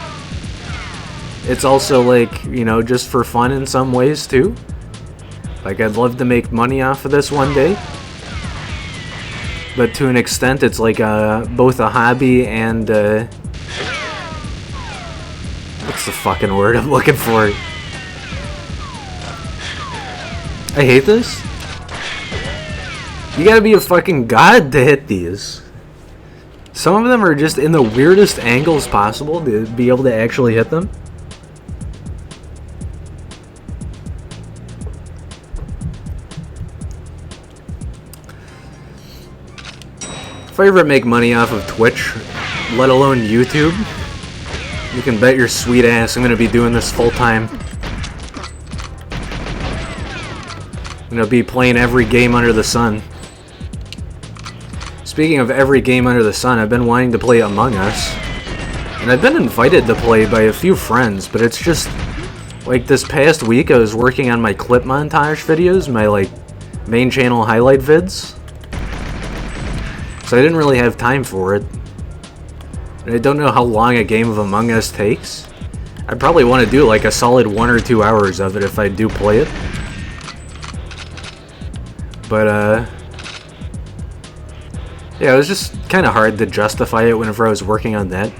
it's also like, you know, just for fun in some ways too. Like, I'd love to make money off of this one day, but to an extent it's like both a hobby and what's the fucking word I'm looking for? I hate this. You gotta be a fucking god to hit these. Some of them are just in the weirdest angles possible to be able to actually hit them. If I ever make money off of Twitch, let alone YouTube, you can bet your sweet ass I'm gonna be doing this full time. I'm gonna be playing every game under the sun. Speaking of every game under the sun, I've been wanting to play Among Us. And I've been invited to play by a few friends, but it's just, like, this past week I was working on my clip montage videos, my, like, main channel highlight vids. So I didn't really have time for it. And I don't know how long a game of Among Us takes. I'd probably want to do, like, a solid 1 or 2 hours of it if I do play it. But, yeah, it was just kind of hard to justify it whenever I was working on that.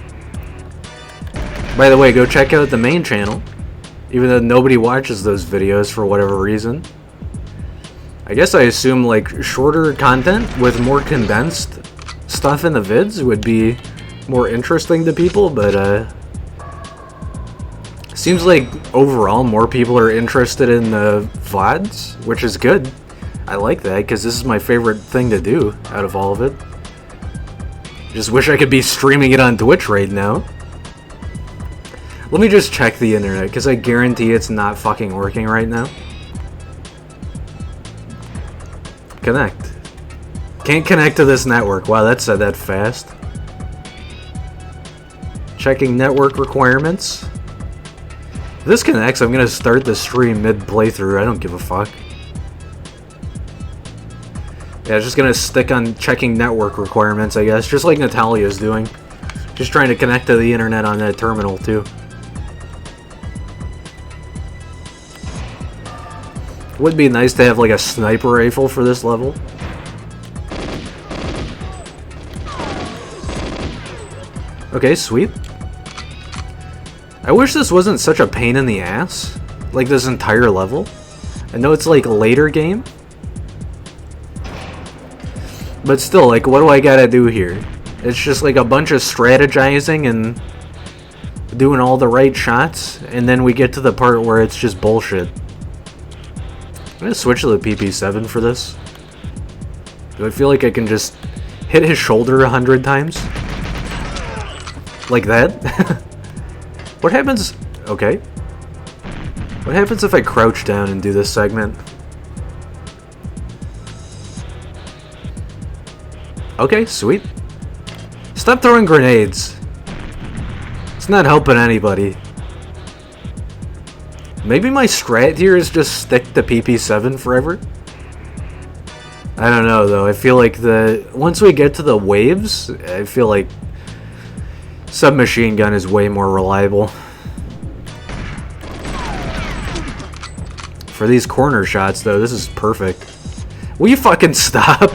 By the way, go check out the main channel, even though nobody watches those videos for whatever reason. I guess I assume, like, shorter content with more condensed stuff in the vids would be more interesting to people, but, seems like overall more people are interested in the VODs, which is good. I like that, because this is my favorite thing to do out of all of it. Just wish I could be streaming it on Twitch right now. Let me just check the internet, because I guarantee it's not fucking working right now. Connect. Can't connect to this network. Wow, that said that fast. Checking network requirements. If this connects, I'm gonna start the stream mid-playthrough. I don't give a fuck. Yeah, just gonna stick on checking network requirements, I guess, just like Natalia's doing. Just trying to connect to the internet on that terminal, too. Would be nice to have, like, a sniper rifle for this level. Okay, sweet. I wish this wasn't such a pain in the ass, like this entire level. I know it's, like, a later game. But still, like, what do I gotta do here? It's just like a bunch of strategizing and doing all the right shots, and then we get to the part where it's just bullshit. I'm gonna switch to the PP7 for this. Do I feel like I can just hit his shoulder 100 times? Like that? What happens... Okay. What happens if I crouch down and do this segment? Okay, sweet. Stop throwing grenades. It's not helping anybody. Maybe my strat here is just stick to PP7 forever? I don't know, though. I feel like once we get to the waves, I feel like submachine gun is way more reliable. For these corner shots, though, this is perfect. Will you fucking stop?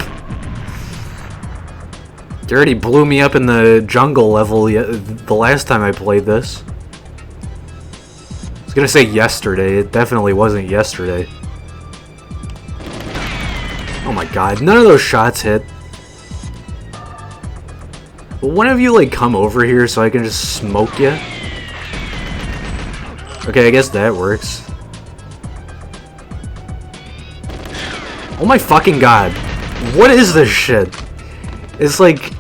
You already blew me up in the jungle level the last time I played this. I was gonna say yesterday. It definitely wasn't yesterday. Oh my god, none of those shots hit. Will one of you, like, come over here so I can just smoke you? Okay, I guess that works. Oh my fucking god. What is this shit? It's like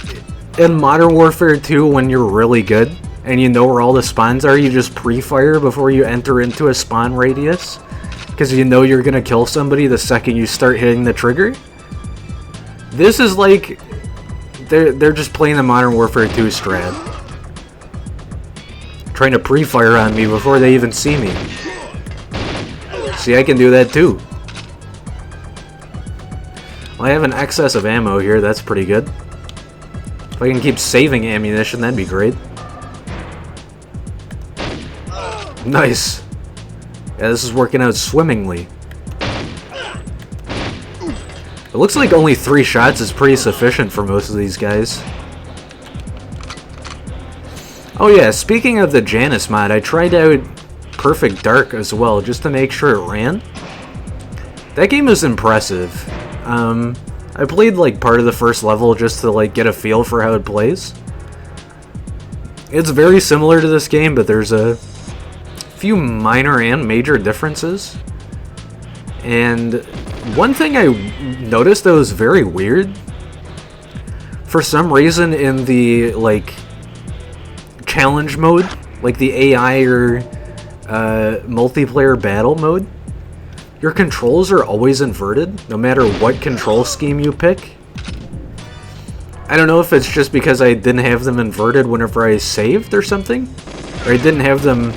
in Modern Warfare 2 when you're really good and you know where all the spawns are, you just pre-fire before you enter into a spawn radius. Because you know you're gonna kill somebody the second you start hitting the trigger. This is like... They're just playing the Modern Warfare 2 strat. Trying to pre-fire on me before they even see me. See, I can do that too. Well, I have an excess of ammo here, that's pretty good. If I can keep saving ammunition, that'd be great. Nice. Yeah, this is working out swimmingly. It looks like only 3 shots is pretty sufficient for most of these guys. Oh yeah, speaking of the Janus mod, I tried out Perfect Dark as well, just to make sure it ran. That game was impressive. I played like part of the first level just to like get a feel for how it plays. It's very similar to this game, but there's a few minor and major differences. And one thing I noticed that was very weird, for some reason in the like challenge mode, like the AI or multiplayer battle mode, your controls are always inverted, no matter what control scheme you pick. I don't know if it's just because I didn't have them inverted whenever I saved or something, or I didn't have them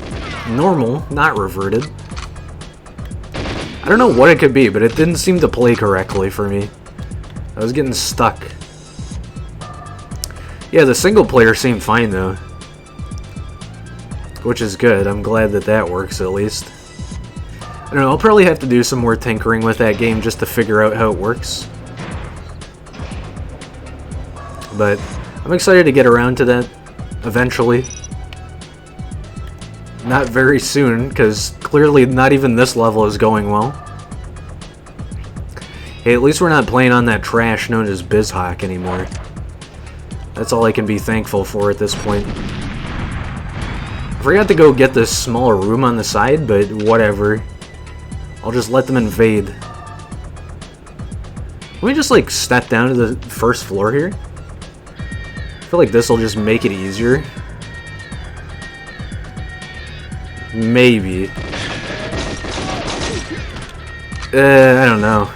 normal, not reverted. I don't know what it could be, but it didn't seem to play correctly for me. I was getting stuck. Yeah, the single player seemed fine though, which is good. I'm glad that that works at least. I don't know, I'll probably have to do some more tinkering with that game just to figure out how it works. But I'm excited to get around to that eventually. Not very soon, because clearly not even this level is going well. Hey, at least we're not playing on that trash known as BizHawk anymore. That's all I can be thankful for at this point. I forgot to go get this smaller room on the side, but whatever. I'll just let them invade. Let me just like step down to the first floor here. I feel like this will just make it easier. Maybe. I don't know.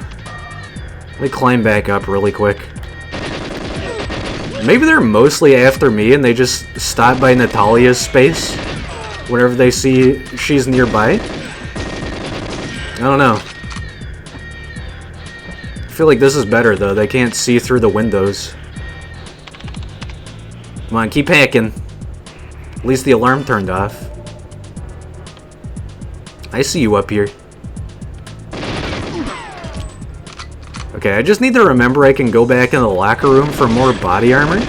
Let me climb back up really quick. Maybe they're mostly after me and they just stop by Natalia's space whenever they see she's nearby. I don't know. I feel like this is better though. They can't see through the windows. Come on, keep hacking. At least the alarm turned off. I see you up here. Okay, I just need to remember I can go back in the locker room for more body armor.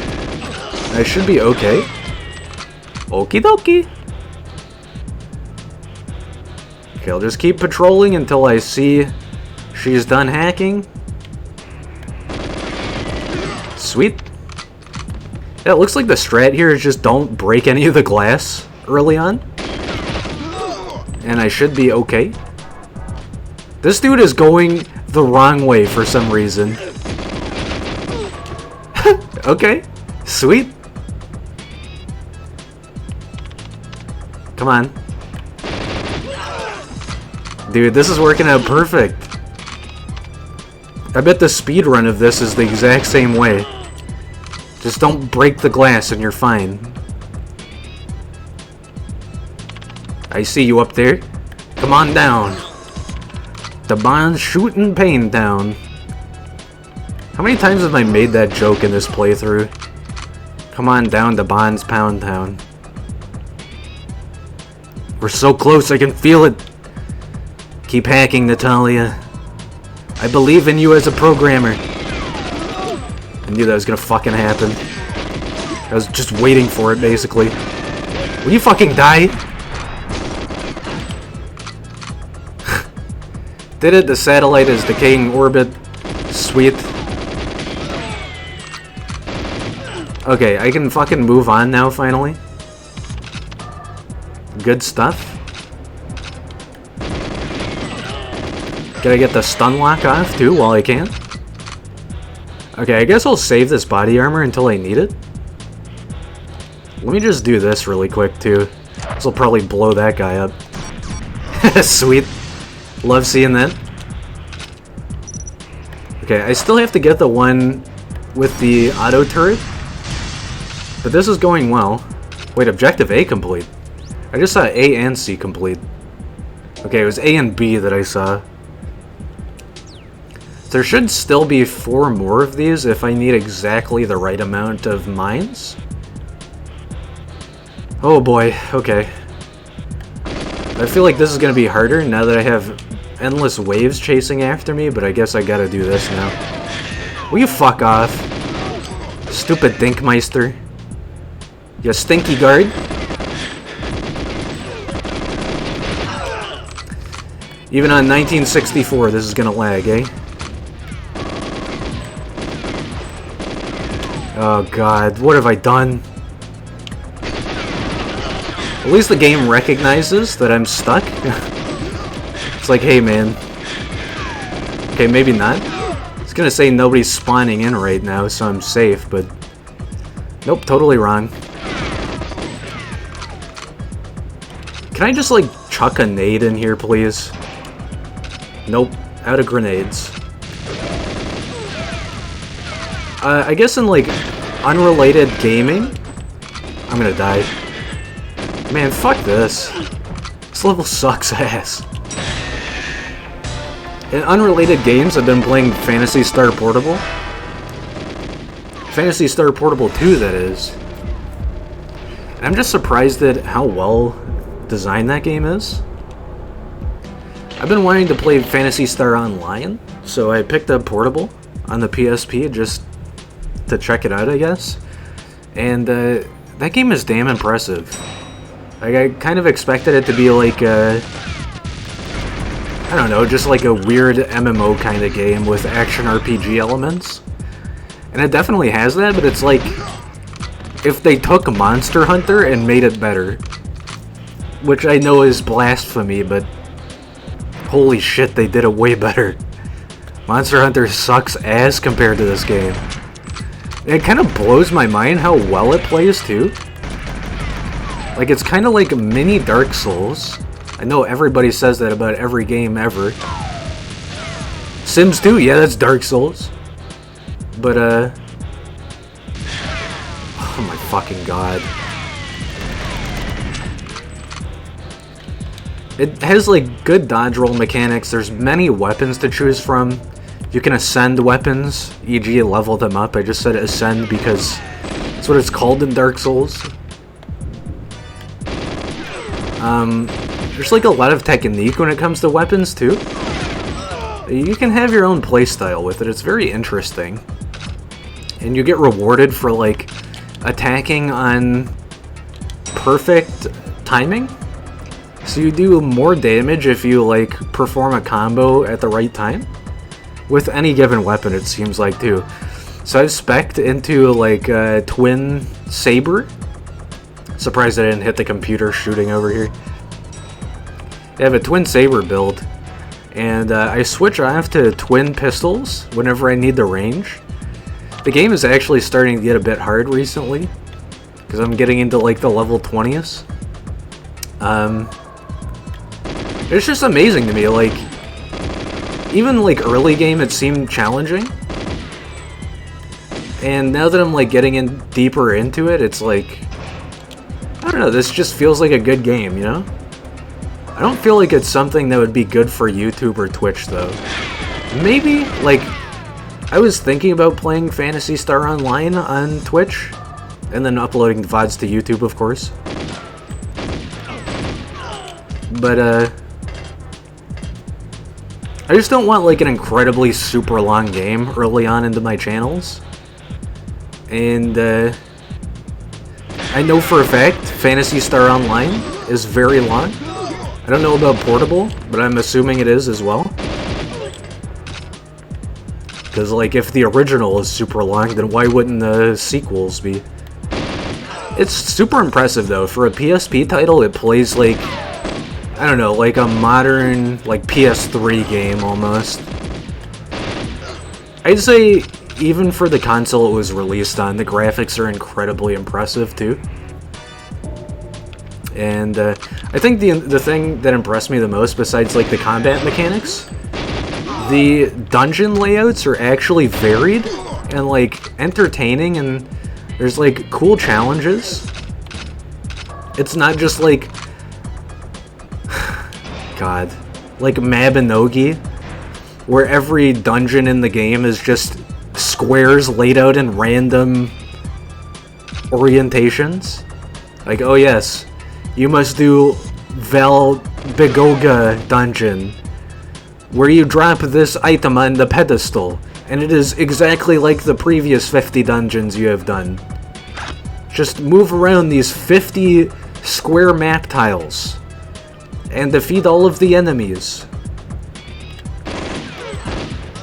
I should be okay. Okie dokie. Okay, I'll just keep patrolling until I see she's done hacking. Sweet. Yeah, it looks like the strat here is just don't break any of the glass early on. And I should be okay. This dude is going the wrong way for some reason. Okay, sweet. Come on. Dude, this is working out perfect. I bet the speed run of this is the exact same way. Just don't break the glass and you're fine. I see you up there. Come on down. The Bond's shooting pain down. How many times have I made that joke in this playthrough? Come on down to Bond's Pound Town. We're so close, I can feel it. Keep hacking, Natalia. I believe in you as a programmer. I knew that was gonna fucking happen. I was just waiting for it, basically. Will you fucking die? Did it? The satellite is decaying orbit. Sweet. Okay, I can fucking move on now, finally. Good stuff. Gotta get the stun lock off, too, while I can. Okay, I guess I'll save this body armor until I need it. Let me just do this really quick, too. This will probably blow that guy up. Sweet. Love seeing that. Okay, I still have to get the one with the auto turret. But this is going well. Wait, objective A complete. I just saw A and C complete. Okay, it was A and B that I saw. There should still be 4 more of these if I need exactly the right amount of mines. Oh boy, okay. I feel like this is gonna be harder now that I have endless waves chasing after me, but I guess I gotta do this now. Will you fuck off? Stupid Dinkmeister. You stinky guard. Even on 1964, this is gonna lag, eh? Oh god, what have I done? At least the game recognizes that I'm stuck. It's like, hey man. Okay, maybe not. It's gonna say nobody's spawning in right now, so I'm safe, but... Nope, totally wrong. Can I just, like, chuck a nade in here, please? Nope, out of grenades. I guess in, like, unrelated gaming... I'm gonna die. Man, fuck this. This level sucks ass. In unrelated games, I've been playing Phantasy Star Portable. Phantasy Star Portable 2, that is. And I'm just surprised at how well designed that game is. I've been wanting to play Phantasy Star Online, so I picked up Portable on the PSP just to check it out, I guess. And that game is damn impressive. Like, I kind of expected it to be like a... I don't know, just like a weird MMO kind of game with action RPG elements. And it definitely has that, but it's like... if they took Monster Hunter and made it better. Which I know is blasphemy, but... holy shit, they did it way better. Monster Hunter sucks ass compared to this game. It kind of blows my mind how well it plays, too. Like, it's kind of like mini Dark Souls. I know everybody says that about every game ever. Sims 2, yeah, that's Dark Souls. But, oh my fucking god. It has, like, good dodge roll mechanics. There's many weapons to choose from. You can ascend weapons, e.g. level them up. I just said ascend because that's what it's called in Dark Souls. There's like a lot of technique when it comes to weapons too. You can have your own playstyle with it. It's very interesting. And you get rewarded for like attacking on perfect timing. So you do more damage if you like perform a combo at the right time. With any given weapon, it seems like, too. So I've spec'd into, like, a twin saber. Surprised I didn't hit the computer shooting over here. I have a twin saber build. And I switch off to twin pistols whenever I need the range. The game is actually starting to get a bit hard recently. Because I'm getting into, like, the level 20s. It's just amazing to me, like... even, like, early game, it seemed challenging. And now that I'm, like, getting in deeper into it, it's like... I don't know, this just feels like a good game, you know? I don't feel like it's something that would be good for YouTube or Twitch, though. Maybe, like... I was thinking about playing Phantasy Star Online on Twitch. And then uploading the VODs to YouTube, of course. But, I just don't want like an incredibly super long game early on into my channels. And I know for a fact Phantasy Star Online is very long. I don't know about Portable, but I'm assuming it is as well. Because like if the original is super long, then why wouldn't the sequels be? It's super impressive though. For a PSP title, it plays like, I don't know, like a modern, like PS3 game almost. I'd say even for the console it was released on, the graphics are incredibly impressive too. And I think the thing that impressed me the most, besides like the combat mechanics, the dungeon layouts are actually varied and like entertaining, and there's like cool challenges. It's not just like God, like Mabinogi, where every dungeon in the game is just squares laid out in random orientations. Like, oh yes, you must do Val Bigoga dungeon, where you drop this item on the pedestal, and it is exactly like the previous 50 dungeons you have done. Just move around these 50 square map tiles and defeat all of the enemies.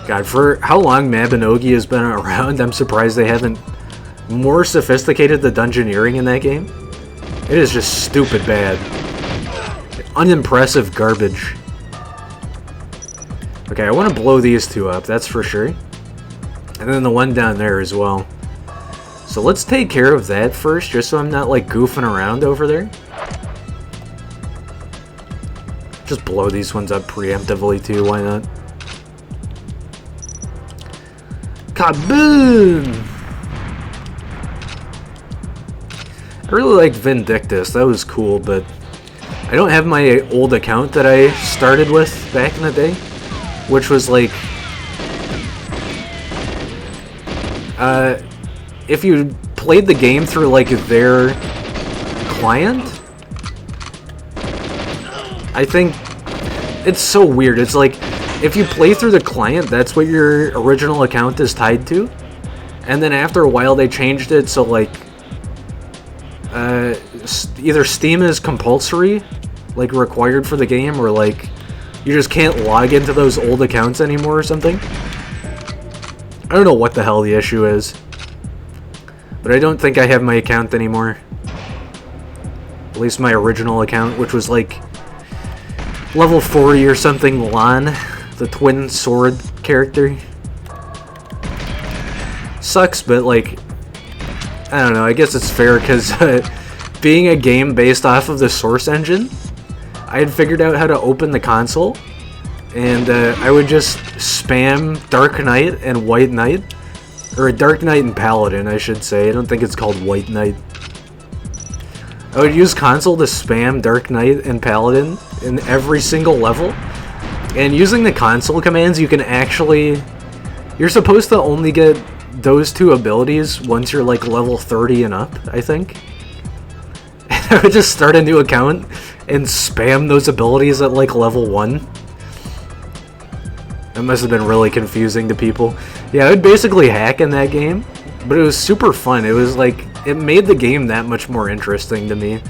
God, for how long Mabinogi has been around, I'm surprised they haven't more sophisticated the dungeoneering in that game. It is just stupid bad. Unimpressive garbage. Okay, I want to blow these two up, that's for sure. And then the one down there as well. So let's take care of that first, just so I'm not like goofing around over there. Just blow these ones up preemptively too, why not? Kaboom! I really liked Vindictus, that was cool, but I don't have my old account that I started with back in the day, which was like, if you played the game through like their client, I think it's so weird. It's like, if you play through the client, that's what your original account is tied to, and then after a while they changed it so like, either Steam is compulsory, like required for the game, or like you just can't log into those old accounts anymore or something. I don't know what the hell the issue is, but I don't think I have my account anymore. At least my original account, which was like level 40 or something. Lan, the twin sword character. Sucks, but like, I don't know, I guess it's fair because being a game based off of the Source engine, I had figured out how to open the console, and I would just spam Dark Knight and White Knight, or Dark Knight and Paladin, I should say. I don't think it's called White Knight. I would use console to spam Dark Knight and Paladin in every single level, and using the console commands, you can actually, you're supposed to only get those two abilities once you're like level 30 and up, I think. And I would just start a new account and spam those abilities at like level 1. That must have been really confusing to people. Yeah, I would basically hack in that game, but it was super fun. It was like, it made the game that much more interesting to me.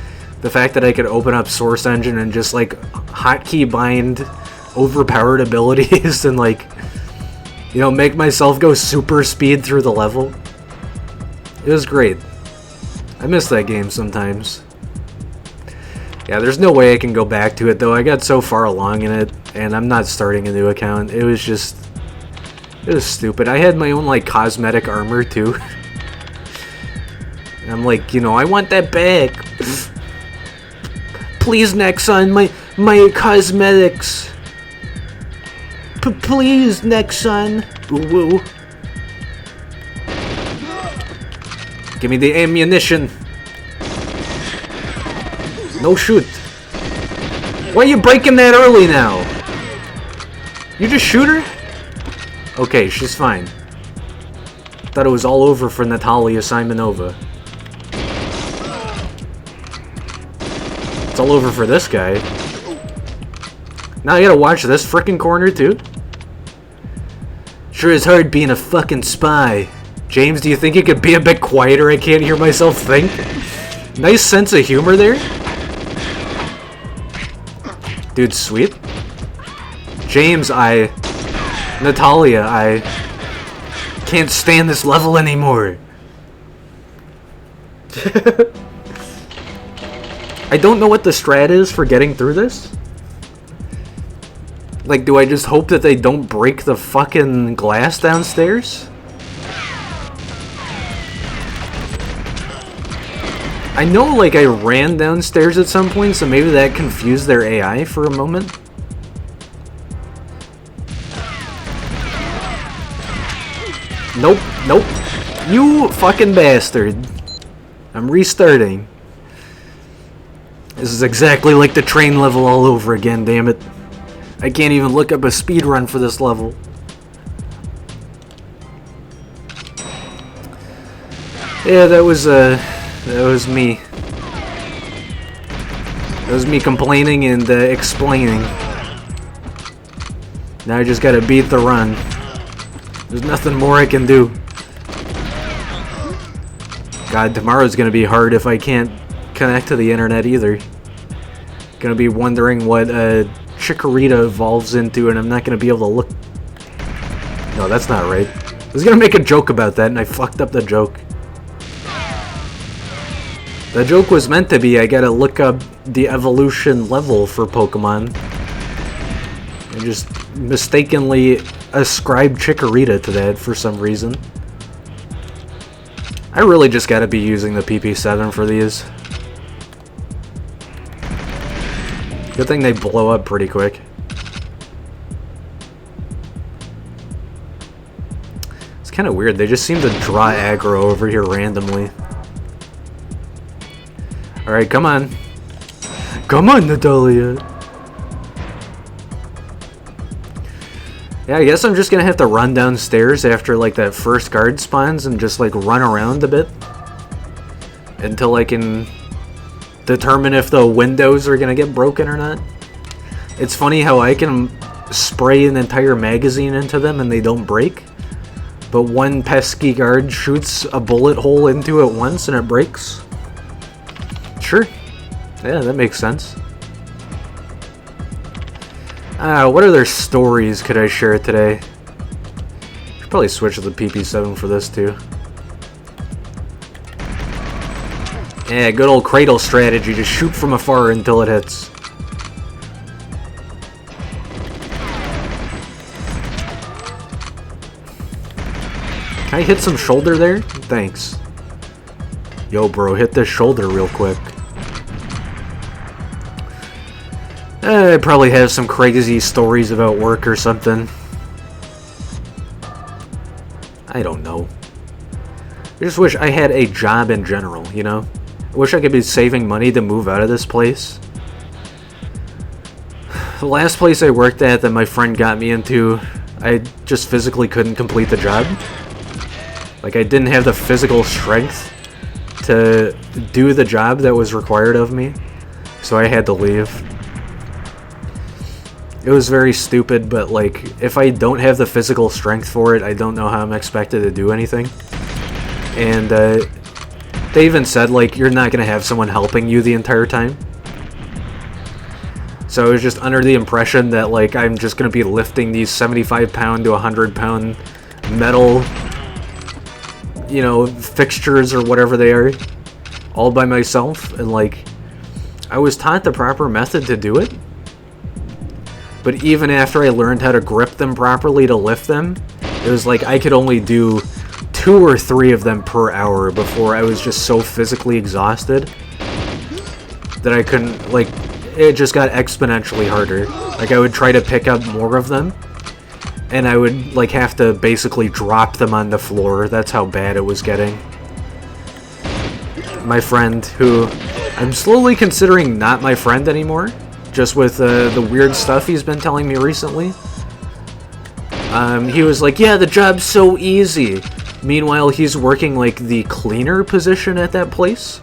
The fact that I could open up Source Engine and just like hotkey bind overpowered abilities and like, you know, make myself go super speed through the level. It was great. I miss that game sometimes. Yeah, there's no way I can go back to it though. I got so far along in it, and I'm not starting a new account. It was just, it was stupid. I had my own like cosmetic armor too. And I'm like, you know, I want that back. Please, Nexon, my cosmetics. Please, Nexon. Ooh, woo. Give me the ammunition. No shoot. Why are you breaking that early now? You just shoot her? Okay, she's fine. Thought it was all over for Natalia Simonova. It's all over for this guy. Now I gotta watch this frickin' corner too? Sure is hard being a fucking spy. James, do you think you could be a bit quieter? I can't hear myself think. Nice sense of humor there. Dude, sweet. James, Natalia, I can't stand this level anymore. I don't know what the strat is for getting through this. Like, do I just hope that they don't break the fucking glass downstairs? I know, like, I ran downstairs at some point, so maybe that confused their AI for a moment. Nope, nope. You fucking bastard. I'm restarting. This is exactly like the train level all over again, damn it. I can't even look up a speed run for this level. Yeah, that was me. That was me complaining and explaining. Now I just gotta beat the run. There's nothing more I can do. God, tomorrow's gonna be hard if I can't connect to the internet either. Gonna be wondering what Chikorita evolves into, and I'm not gonna be able to look. No, that's not right. I was gonna make a joke about that, and I fucked up the joke. The joke was meant to be I gotta look up the evolution level for Pokemon. I just mistakenly ascribed Chikorita to that for some reason. I really just gotta be using the PP7 for these. Good thing they blow up pretty quick. It's kind of weird, they just seem to draw aggro over here randomly. Alright, come on. Come on, Natalia! Yeah, I guess I'm just gonna have to run downstairs after, like, that first guard spawns and just, like, run around a bit. Until I can determine if the windows are gonna get broken or not. It's funny how I can spray an entire magazine into them and they don't break. But one pesky guard shoots a bullet hole into it once and it breaks. Sure. Yeah, that makes sense. What other stories could I share today? Should probably switch to the PP7 for this too. Yeah, good old cradle strategy. Just shoot from afar until it hits. Can I hit some shoulder there? Thanks. Yo, bro, hit this shoulder real quick. I probably have some crazy stories about work or something. I don't know. I just wish I had a job in general, you know? I wish I could be saving money to move out of this place. The last place I worked at that my friend got me into, I just physically couldn't complete the job. Like, I didn't have the physical strength to do the job that was required of me, so I had to leave. It was very stupid, but, like, if I don't have the physical strength for it, I don't know how I'm expected to do anything. And, they even said, like, you're not gonna have someone helping you the entire time. So I was just under the impression that, like, I'm just gonna be lifting these 75-pound to 100-pound metal, you know, fixtures or whatever they are, all by myself. And, like, I was taught the proper method to do it. But even after I learned how to grip them properly to lift them, it was like I could only do 2 or 3 of them per hour before I was just so physically exhausted that I couldn't, like, it just got exponentially harder. Like, I would try to pick up more of them, and I would, like, have to basically drop them on the floor. That's how bad it was getting. My friend, who I'm slowly considering not my friend anymore, just with the weird stuff he's been telling me recently. He was like, yeah, the job's so easy. Meanwhile, he's working, like, the cleaner position at that place,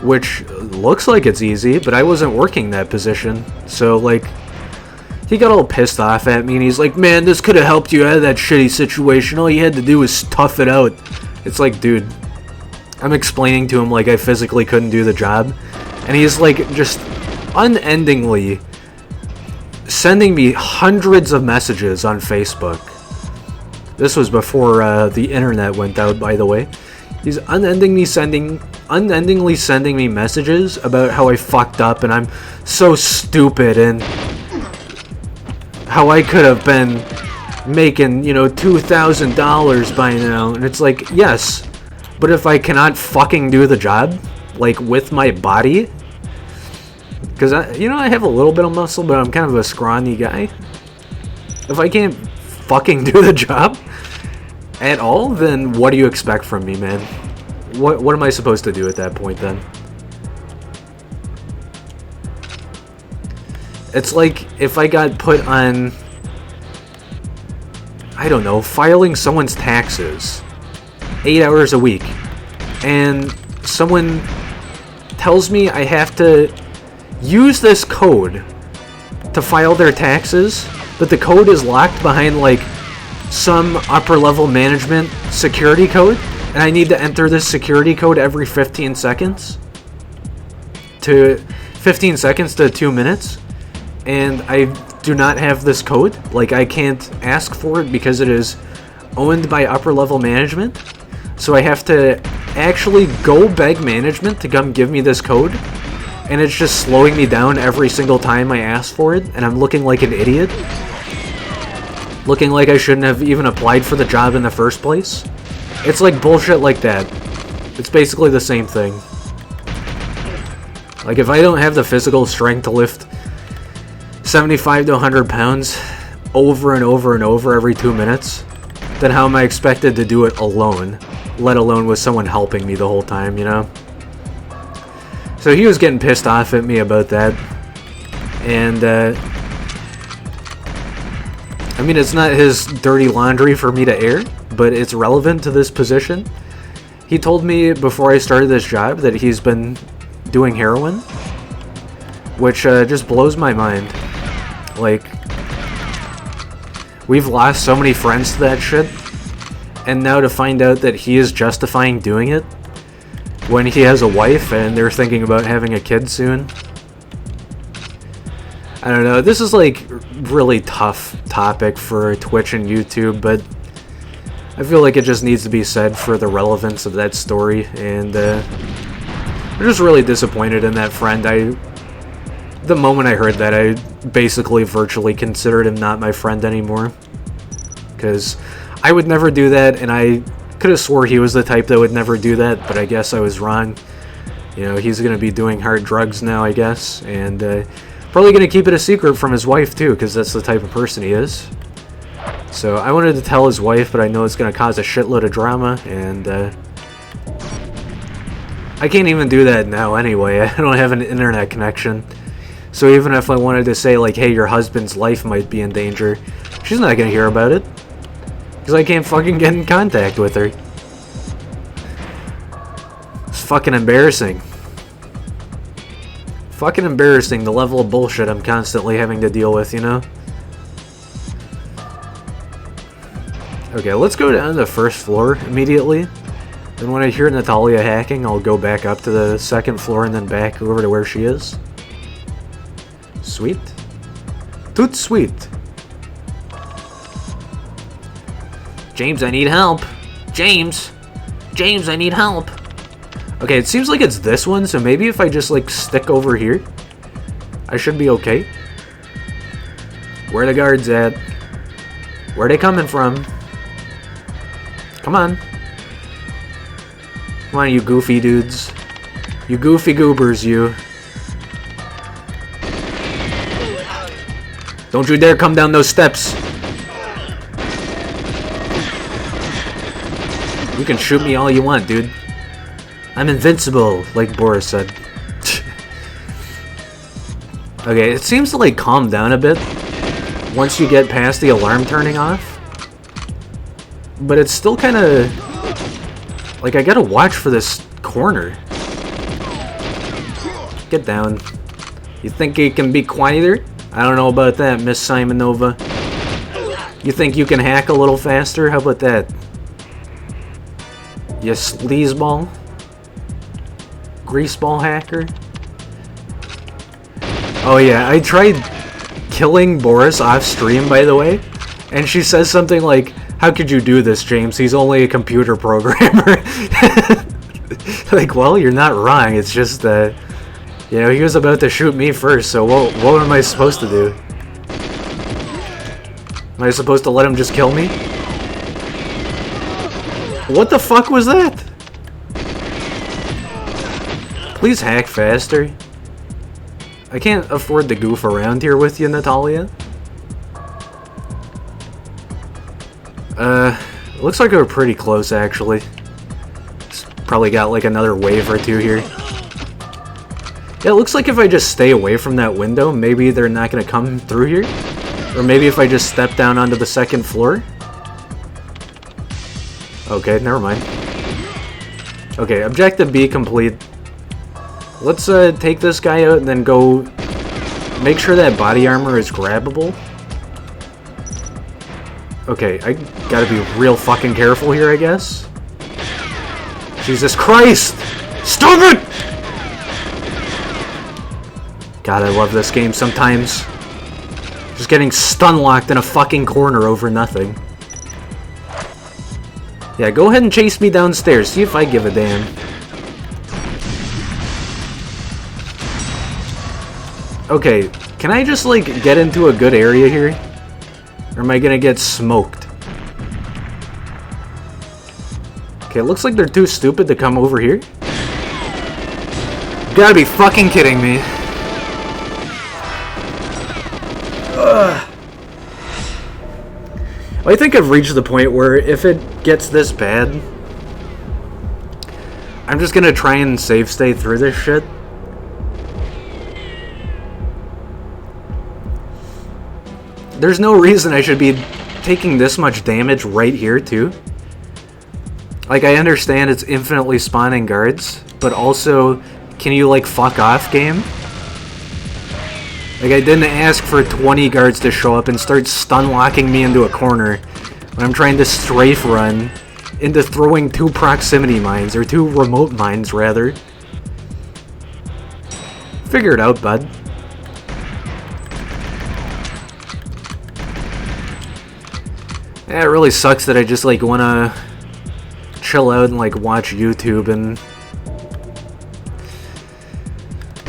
which looks like it's easy, but I wasn't working that position. So, like, he got all pissed off at me, and he's like, man, this could have helped you out of that shitty situation. All you had to do was tough it out. It's like, dude, I'm explaining to him like I physically couldn't do the job, and he's like just unendingly sending me hundreds of messages on Facebook. This was before the internet went out, by the way. He's unendingly sending me messages about how I fucked up and I'm so stupid and how I could have been making, you know, $2,000 by now. And it's like, yes, but if I cannot fucking do the job, like with my body, because I have a little bit of muscle, but I'm kind of a scrawny guy. If I can't fucking do the job at all, then what do you expect from me, man? What am I supposed to do at that point then? It's like if I got put on, I don't know, filing someone's taxes 8 hours a week, and someone tells me I have to use this code to file their taxes, but the code is locked behind like some upper level management security code, and I need to enter this security code every 15 seconds to 2 minutes, and I do not have this code. Like, I can't ask for it because it is owned by upper level management, so I have to actually go beg management to come give me this code, and it's just slowing me down every single time I ask for it, and I'm looking like an idiot. Looking like I shouldn't have even applied for the job in the first place. It's like bullshit like that. It's basically the same thing. Like, if I don't have the physical strength to lift 75 to 100 pounds over and over and over every 2 minutes, then how am I expected to do it alone, let alone with someone helping me the whole time, you know? So he was getting pissed off at me about that, and I mean, it's not his dirty laundry for me to air, but it's relevant to this position. He told me before I started this job that he's been doing heroin, which just blows my mind. Like, we've lost so many friends to that shit, and now to find out that he is justifying doing it when he has a wife and they're thinking about having a kid soon. I don't know, this is like really tough topic for Twitch and YouTube, but I feel like it just needs to be said for the relevance of that story, and I'm just really disappointed in that friend. The moment I heard that, I basically virtually considered him not my friend anymore, because I would never do that, and I could have swore he was the type that would never do that, but I guess I was wrong. You know, he's going to be doing hard drugs now, I guess, and probably going to keep it a secret from his wife, too, because that's the type of person he is. So I wanted to tell his wife, but I know it's going to cause a shitload of drama, and I can't even do that now anyway. I don't have an internet connection. So even if I wanted to say, like, hey, your husband's life might be in danger, she's not going to hear about it, because I can't fucking get in contact with her. It's fucking embarrassing. Fucking embarrassing, the level of bullshit I'm constantly having to deal with, you know? Okay, let's go down to the first floor immediately. And when I hear Natalia hacking, I'll go back up to the second floor and then back over to where she is. Sweet. Toot sweet. James, I need help. James! James, I need help! Okay, it seems like it's this one, so maybe if I just, like, stick over here, I should be okay. Where are the guards at? Where are they coming from? Come on. Come on, you goofy dudes. You goofy goobers, you. Don't you dare come down those steps. You can shoot me all you want, dude. I'm invincible, like Boris said. Okay, it seems to like calm down a bit once you get past the alarm turning off. But it's still kind of like I gotta watch for this corner. Get down. You think you can be quieter? I don't know about that, Miss Simonova. You think you can hack a little faster? How about that? You sleazeball? Greaseball hacker? Oh yeah, I tried killing Boris off stream, by the way, and she says something like, "How could you do this, James? He's only a computer programmer." Like, well, you're not wrong. It's just that, you know, he was about to shoot me first, so what am I supposed to do? Am I supposed to let him just kill me? What the fuck was that? Please hack faster. I can't afford to goof around here with you, Natalia. Looks like we're pretty close, actually. Probably got like another wave or two here. Yeah, it looks like if I just stay away from that window, maybe they're not gonna come through here. Or maybe if I just step down onto the second floor. Okay, never mind. Okay, objective B complete. Let's take this guy out and then go make sure that body armor is grabbable. Okay, I gotta be real fucking careful here, I guess. Jesus Christ! Stupid! God, I love this game sometimes. Just getting stun-locked in a fucking corner over nothing. Yeah, go ahead and chase me downstairs. See if I give a damn. Okay, can I just, like, get into a good area here? Or am I gonna get smoked? Okay, it looks like they're too stupid to come over here. You gotta be fucking kidding me. Ugh. I think I've reached the point where if it gets this bad, I'm just gonna try and save state through this shit. There's no reason I should be taking this much damage right here, too. Like, I understand it's infinitely spawning guards, but also, can you, like, fuck off, game? Like, I didn't ask for 20 guards to show up and start stun-locking me into a corner when I'm trying to strafe run into throwing 2 proximity mines, or 2 remote mines, rather. Figure it out, bud. Yeah, it really sucks that I just, like, wanna chill out and, like, watch YouTube and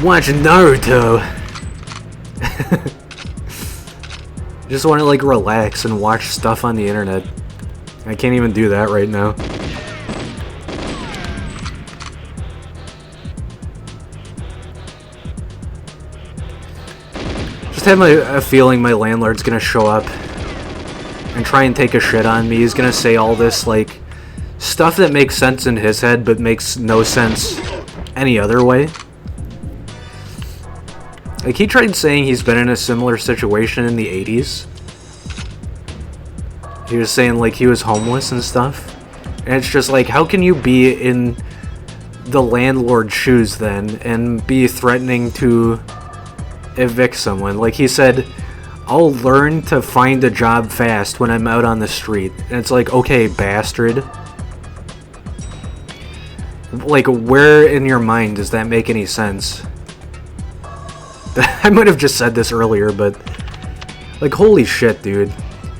watch Naruto. Just want to, like, relax and watch stuff on the internet. I can't even do that right now. Just have a feeling my landlord's gonna show up and try and take a shit on me. He's gonna say all this, like, stuff that makes sense in his head but makes no sense any other way. Like, he tried saying he's been in a similar situation in the 80s. He was saying, like, he was homeless and stuff. And it's just like, how can you be in the landlord's shoes then and be threatening to evict someone? Like, he said, I'll learn to find a job fast when I'm out on the street. And it's like, okay, bastard. Like, where in your mind does that make any sense? I might have just said this earlier, but, like, holy shit, dude.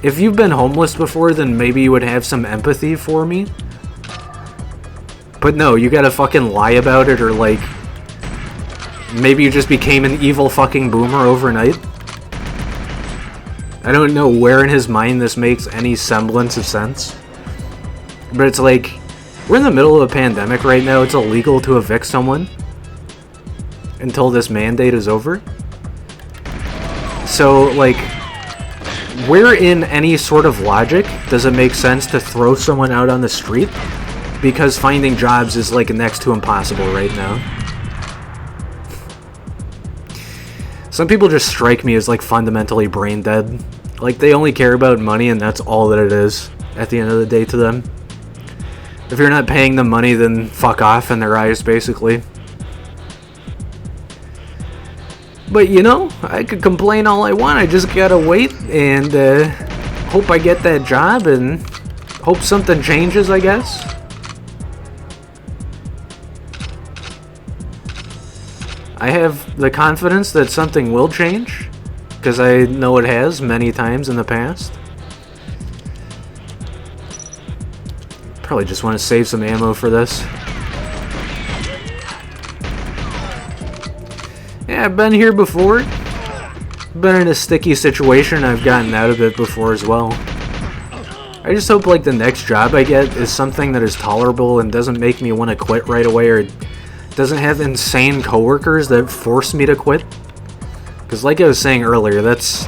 If you've been homeless before, then maybe you would have some empathy for me. But no, you gotta fucking lie about it, or, like, maybe you just became an evil fucking boomer overnight. I don't know where in his mind this makes any semblance of sense. But it's like, we're in the middle of a pandemic right now. It's illegal to evict someone until this mandate is over. So, like, where in any sort of logic does it make sense to throw someone out on the street? Because finding jobs is, like, next to impossible right now. Some people just strike me as, like, fundamentally brain dead. Like, they only care about money and that's all that it is at the end of the day to them. If you're not paying them money, then fuck off in their eyes, basically. But you know, I could complain all I want. I just gotta wait and hope I get that job and hope something changes, I guess. I have the confidence that something will change, because I know it has many times in the past. Probably just want to save some ammo for this. Yeah, I've been here before. Been in a sticky situation. I've gotten out of it before as well. I just hope like the next job I get is something that is tolerable and doesn't make me want to quit right away, or doesn't have insane coworkers that force me to quit. Because like I was saying earlier, that's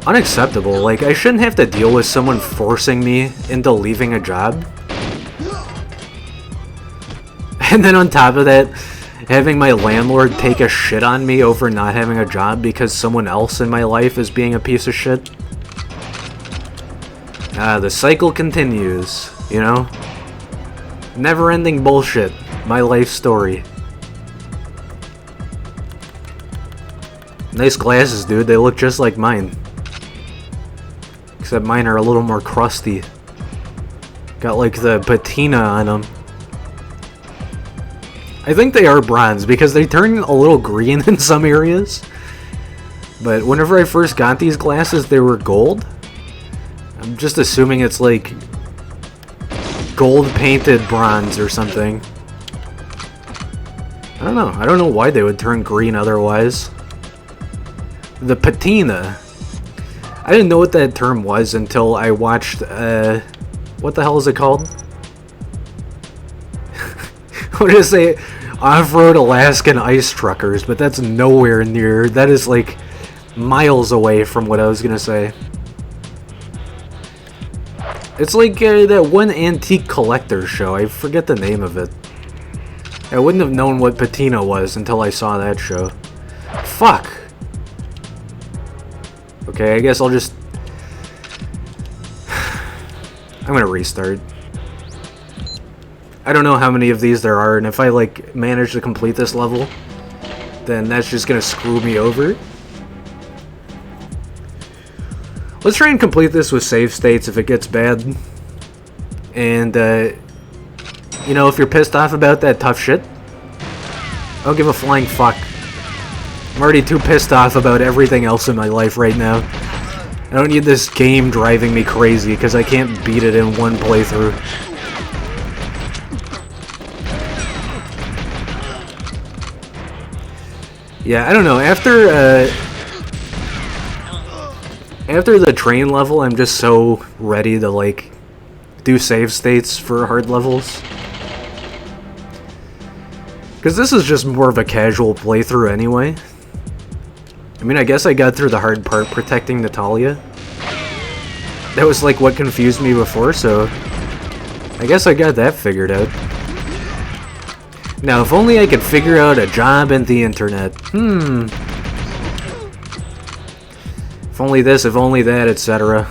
unacceptable. Like, I shouldn't have to deal with someone forcing me into leaving a job. And then on top of that, having my landlord take a shit on me over not having a job because someone else in my life is being a piece of shit. The cycle continues, you know? Never-ending bullshit. My life story. Nice glasses, dude. They look just like mine. Except mine are a little more crusty. Got like the patina on them. I think they are bronze because they turn a little green in some areas. But whenever I first got these glasses, they were gold. I'm just assuming it's like gold painted bronze or something. I don't know. I don't know why they would turn green otherwise. The patina. I didn't know what that term was until I watched, what the hell is it called? What did it say? Off-road Alaskan ice truckers, but that's nowhere near. That is like miles away from what I was gonna say. It's like that one antique collector show. I forget the name of it. I wouldn't have known what patina was until I saw that show. Fuck. Okay, I guess I'll just... I'm gonna restart. I don't know how many of these there are, and if I, like, manage to complete this level, then that's just gonna screw me over. Let's try and complete this with save states if it gets bad. And, you know, if you're pissed off about that tough shit, I don't give a flying fuck. I'm already too pissed off about everything else in my life right now. I don't need this game driving me crazy because I can't beat it in one playthrough. Yeah, I don't know. After the train level, I'm just so ready to, like, do save states for hard levels. Because this is just more of a casual playthrough anyway. I mean, I guess I got through the hard part protecting Natalia. That was like what confused me before, so I guess I got that figured out. Now, if only I could figure out a job in the internet. If only this, if only that, etc.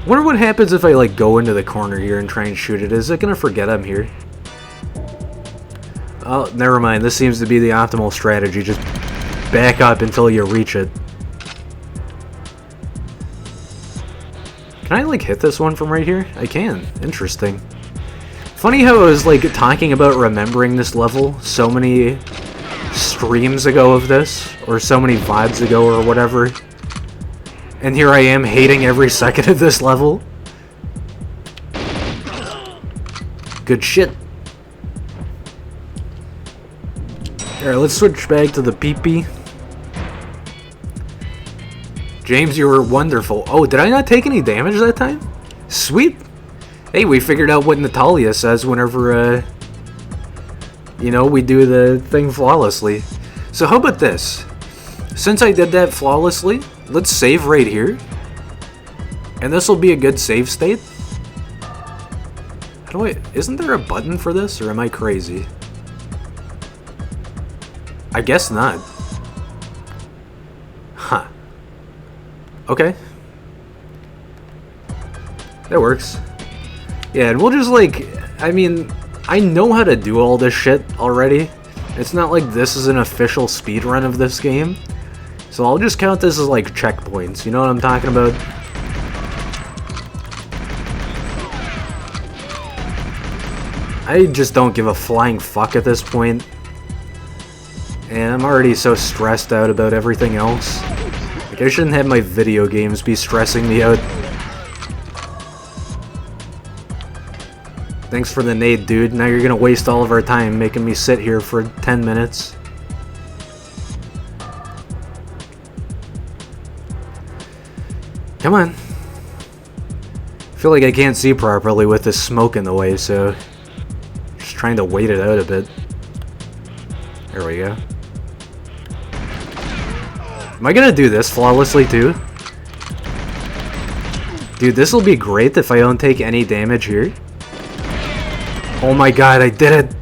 Wonder what happens if I, like, go into the corner here and try and shoot it. Is it gonna forget I'm here? Oh, never mind. This seems to be the optimal strategy. Just back up until you reach it. Can I, like, hit this one from right here? I can. Interesting. Funny how I was, like, talking about remembering this level so many streams ago of this, or so many VODs ago, or whatever. And here I am hating every second of this level. Good shit. Alright, let's switch back to the PP. James, you were wonderful. Oh, did I not take any damage that time? Sweet. Hey, we figured out what Natalia says whenever, you know, we do the thing flawlessly. So how about this? Since I did that flawlessly, let's save right here. And this will be a good save state. How do I... Isn't there a button for this, or am I crazy? I guess not. Huh. Okay. That works. Yeah, and we'll just, like... I mean, I know how to do all this shit already. It's not like this is an official speedrun of this game. So I'll just count this as like checkpoints, you know what I'm talking about? I just don't give a flying fuck at this point. And I'm already so stressed out about everything else. Like, I shouldn't have my video games be stressing me out. Thanks for the nade, dude. Now you're gonna waste all of our time making me sit here for 10 minutes. Come on. I feel like I can't see properly with this smoke in the way, so... just trying to wait it out a bit. There we go. Am I gonna do this flawlessly too? Dude, this will be great if I don't take any damage here. Oh my god, I did it!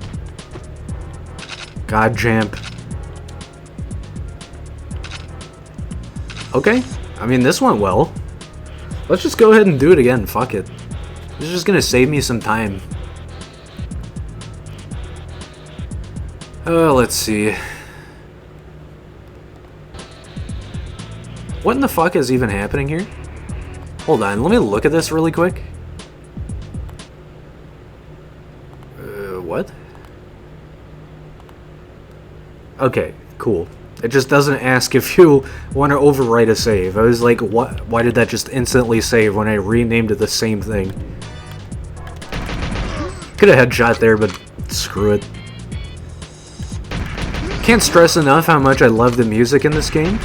God champ. Okay, I mean this went well. Let's just go ahead and do it again, fuck it. This is just gonna save me some time. Oh, let's see. What in the fuck is even happening here? Hold on, let me look at this really quick. What? Okay, cool. It just doesn't ask if you want to overwrite a save. I was like, what? Why did that just instantly save when I renamed it the same thing? Could have headshot there, but screw it. Can't stress enough how much I love the music in this game.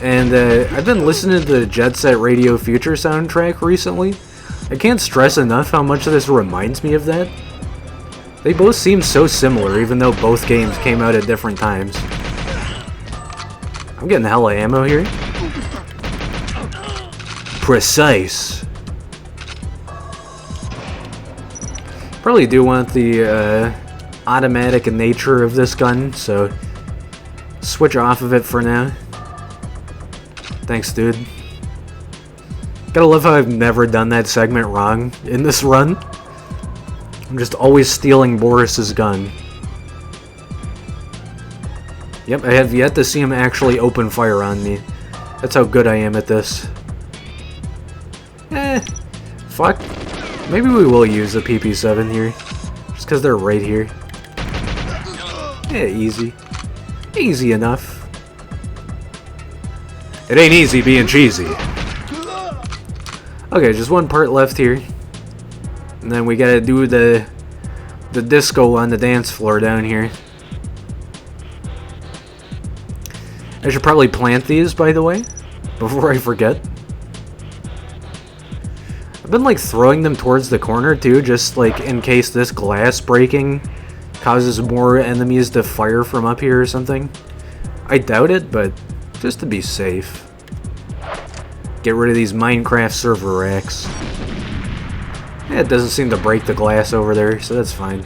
And I've been listening to the Jet Set Radio Future soundtrack recently. I can't stress enough how much this reminds me of that. They both seem so similar, even though both games came out at different times. I'm getting hella ammo here. Precise. Probably do want the automatic nature of this gun, so switch off of it for now. Thanks, dude. Gotta love how I've never done that segment wrong in this run. I'm just always stealing Boris's gun. Yep, I have yet to see him actually open fire on me. That's how good I am at this. Fuck. Maybe we will use the PP7 here. Just because they're right here. Yeah, easy. Easy enough. It ain't easy being cheesy. Okay, just one part left here. And then we gotta do the disco on the dance floor down here. I should probably plant these, by the way, before I forget. I've been like throwing them towards the corner too, just like in case this glass breaking causes more enemies to fire from up here or something. I doubt it, but just to be safe. Get rid of these Minecraft server racks. Yeah, it doesn't seem to break the glass over there, so that's fine.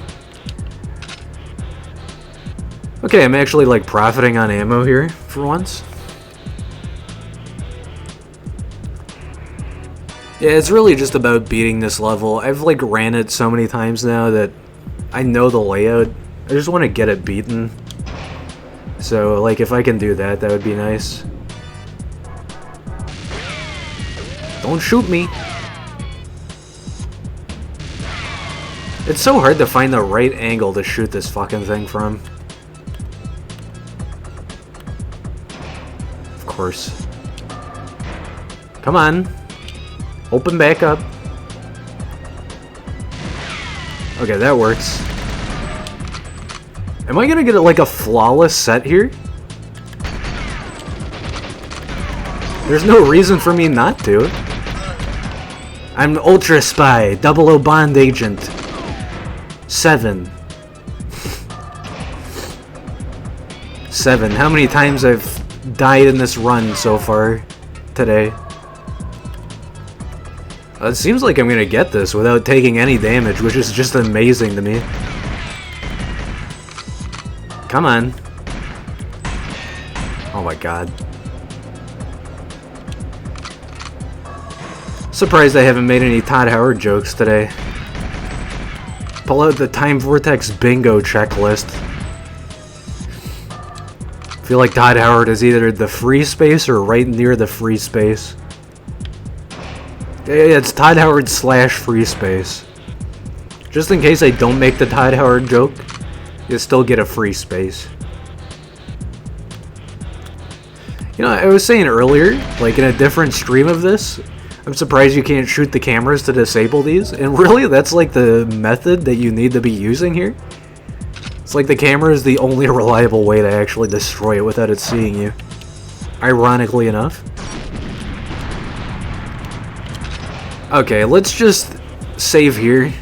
Okay, I'm actually like profiting on ammo here for once. Yeah, it's really just about beating this level. I've like ran it so many times now that I know the layout. I just want to get it beaten. So like if I can do that, that would be nice. Don't shoot me. It's so hard to find the right angle to shoot this fucking thing from. Of course. Come on. Open back up. Okay, that works. Am I gonna get like a flawless set here? There's no reason for me not to. I'm Ultra Spy, 00 Bond Agent. 7. 7. How many times I've died in this run so far today? It seems like I'm gonna get this without taking any damage, which is just amazing to me. Come on. Oh my god. Surprised I haven't made any Todd Howard jokes today. Pull out the Time Vortex bingo checklist. I feel like Todd Howard is either the free space or right near the free space. Yeah, it's Todd Howard / free space. Just in case I don't make the Todd Howard joke, you still get a free space. You know, I was saying earlier, like in a different stream of this, I'm surprised you can't shoot the cameras to disable these, and really that's like the method that you need to be using here. It's like the camera is the only reliable way to actually destroy it without it seeing you. Ironically enough. Okay, let's just save here.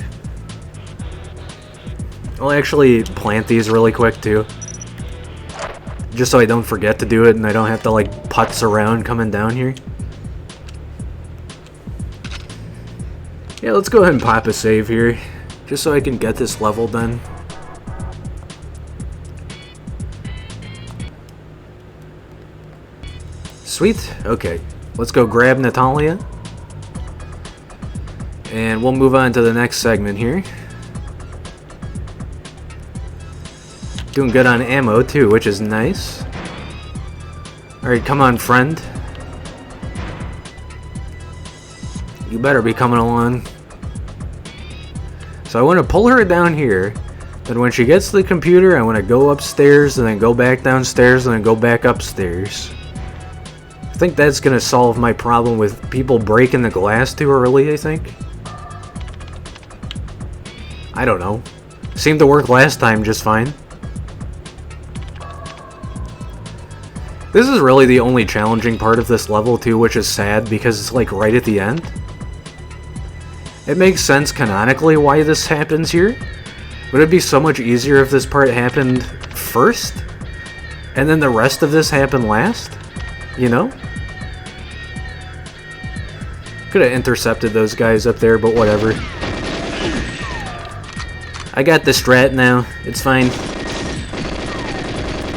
I'll actually plant these really quick too. Just so I don't forget to do it and I don't have to like putz around coming down here. Yeah, let's go ahead and pop a save here. Just so I can get this level done. Sweet. Okay. Let's go grab Natalia. And we'll move on to the next segment here. Doing good on ammo too, which is nice. Alright, come on, friend. You better be coming along. So I want to pull her down here. Then when she gets to the computer, I want to go upstairs and then go back downstairs and then go back upstairs. I think that's going to solve my problem with people breaking the glass too early, I think. I don't know. Seemed to work last time just fine. This is really the only challenging part of this level too, which is sad because it's like right at the end. It makes sense canonically why this happens here, but it'd be so much easier if this part happened first, and then the rest of this happened last, you know? Could have intercepted those guys up there, but whatever. I got the strat now, it's fine.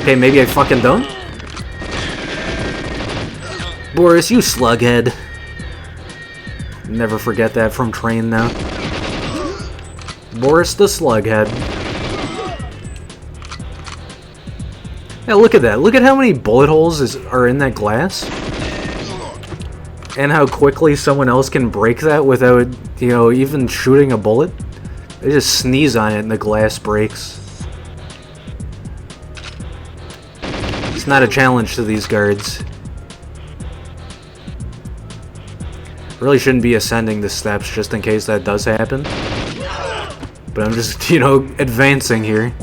Okay, maybe I fucking don't? Boris, you slughead. Never forget that from Train now. Boris the slughead. Yeah, look at that. Look at how many bullet holes are in that glass. And how quickly someone else can break that without, you know, even shooting a bullet. They just sneeze on it and the glass breaks. It's not a challenge to these guards. Really shouldn't be ascending the steps just in case that does happen. But I'm just, you know, advancing here.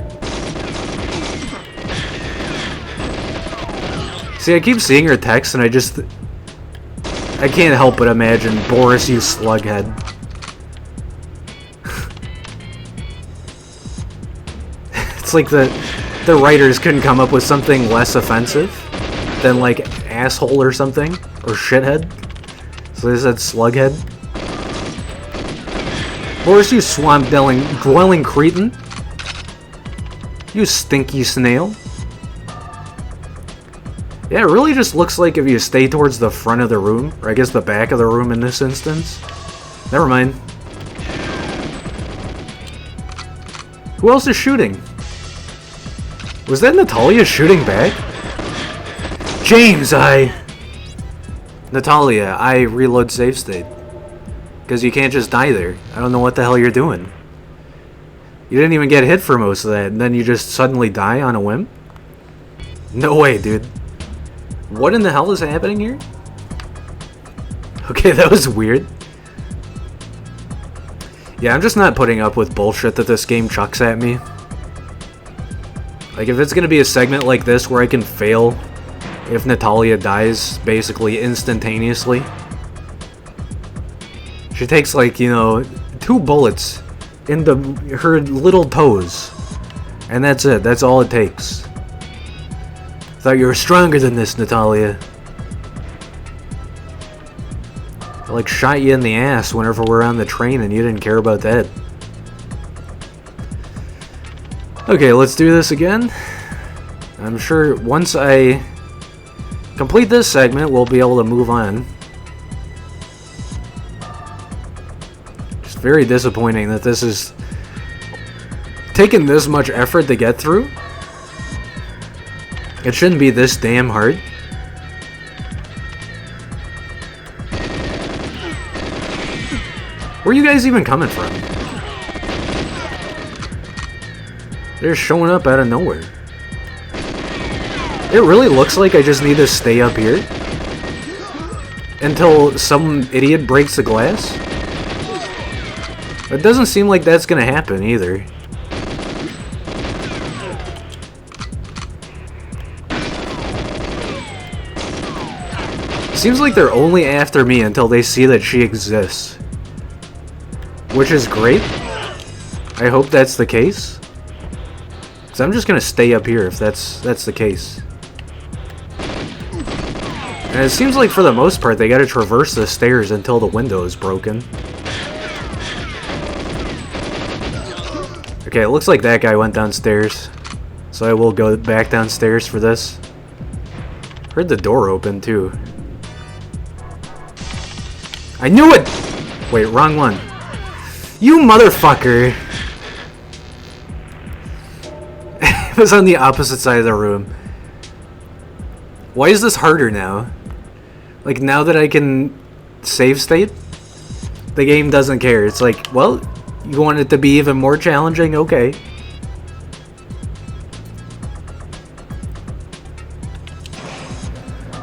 See, I keep seeing her text and I can't help but imagine Boris, you slughead. It's like the writers couldn't come up with something less offensive than like asshole or something, or shithead. So they said slughead. Boris, you swamp-dwelling cretin. You stinky snail. Yeah, it really just looks like if you stay towards the front of the room, or I guess the back of the room in this instance. Never mind. Who else is shooting? Was that Natalia shooting back? James, Natalia, I reload save state. Because you can't just die there. I don't know what the hell you're doing. You didn't even get hit for most of that, and then you just suddenly die on a whim? No way, dude. What in the hell is happening here? Okay, that was weird. Yeah, I'm just not putting up with bullshit that this game chucks at me. Like, if it's gonna be a segment like this where I can fail if Natalia dies basically instantaneously. She takes like, you know, 2 bullets into her little toes. And that's it. That's all it takes. Thought you were stronger than this, Natalia. I like shot you in the ass whenever we're on the train and you didn't care about that. Okay, let's do this again. I'm sure once I complete this segment, we'll be able to move on. It's very disappointing that this is taken this much effort to get through. It shouldn't be this damn hard. Where are you guys even coming from? They're showing up out of nowhere. It really looks like I just need to stay up here until some idiot breaks the glass. It doesn't seem like that's gonna happen either. Seems like they're only after me until they see that she exists. Which is great. I hope that's the case. So I'm just gonna stay up here if that's the case. And it seems like for the most part they gotta traverse the stairs until the window is broken. Okay, it looks like that guy went downstairs. So I will go back downstairs for this. Heard the door open too. I knew it! Wait, wrong one. You motherfucker! It was on the opposite side of the room. Why is this harder now? Like, now that I can save state? The game doesn't care. It's like, well, you want it to be even more challenging? Okay.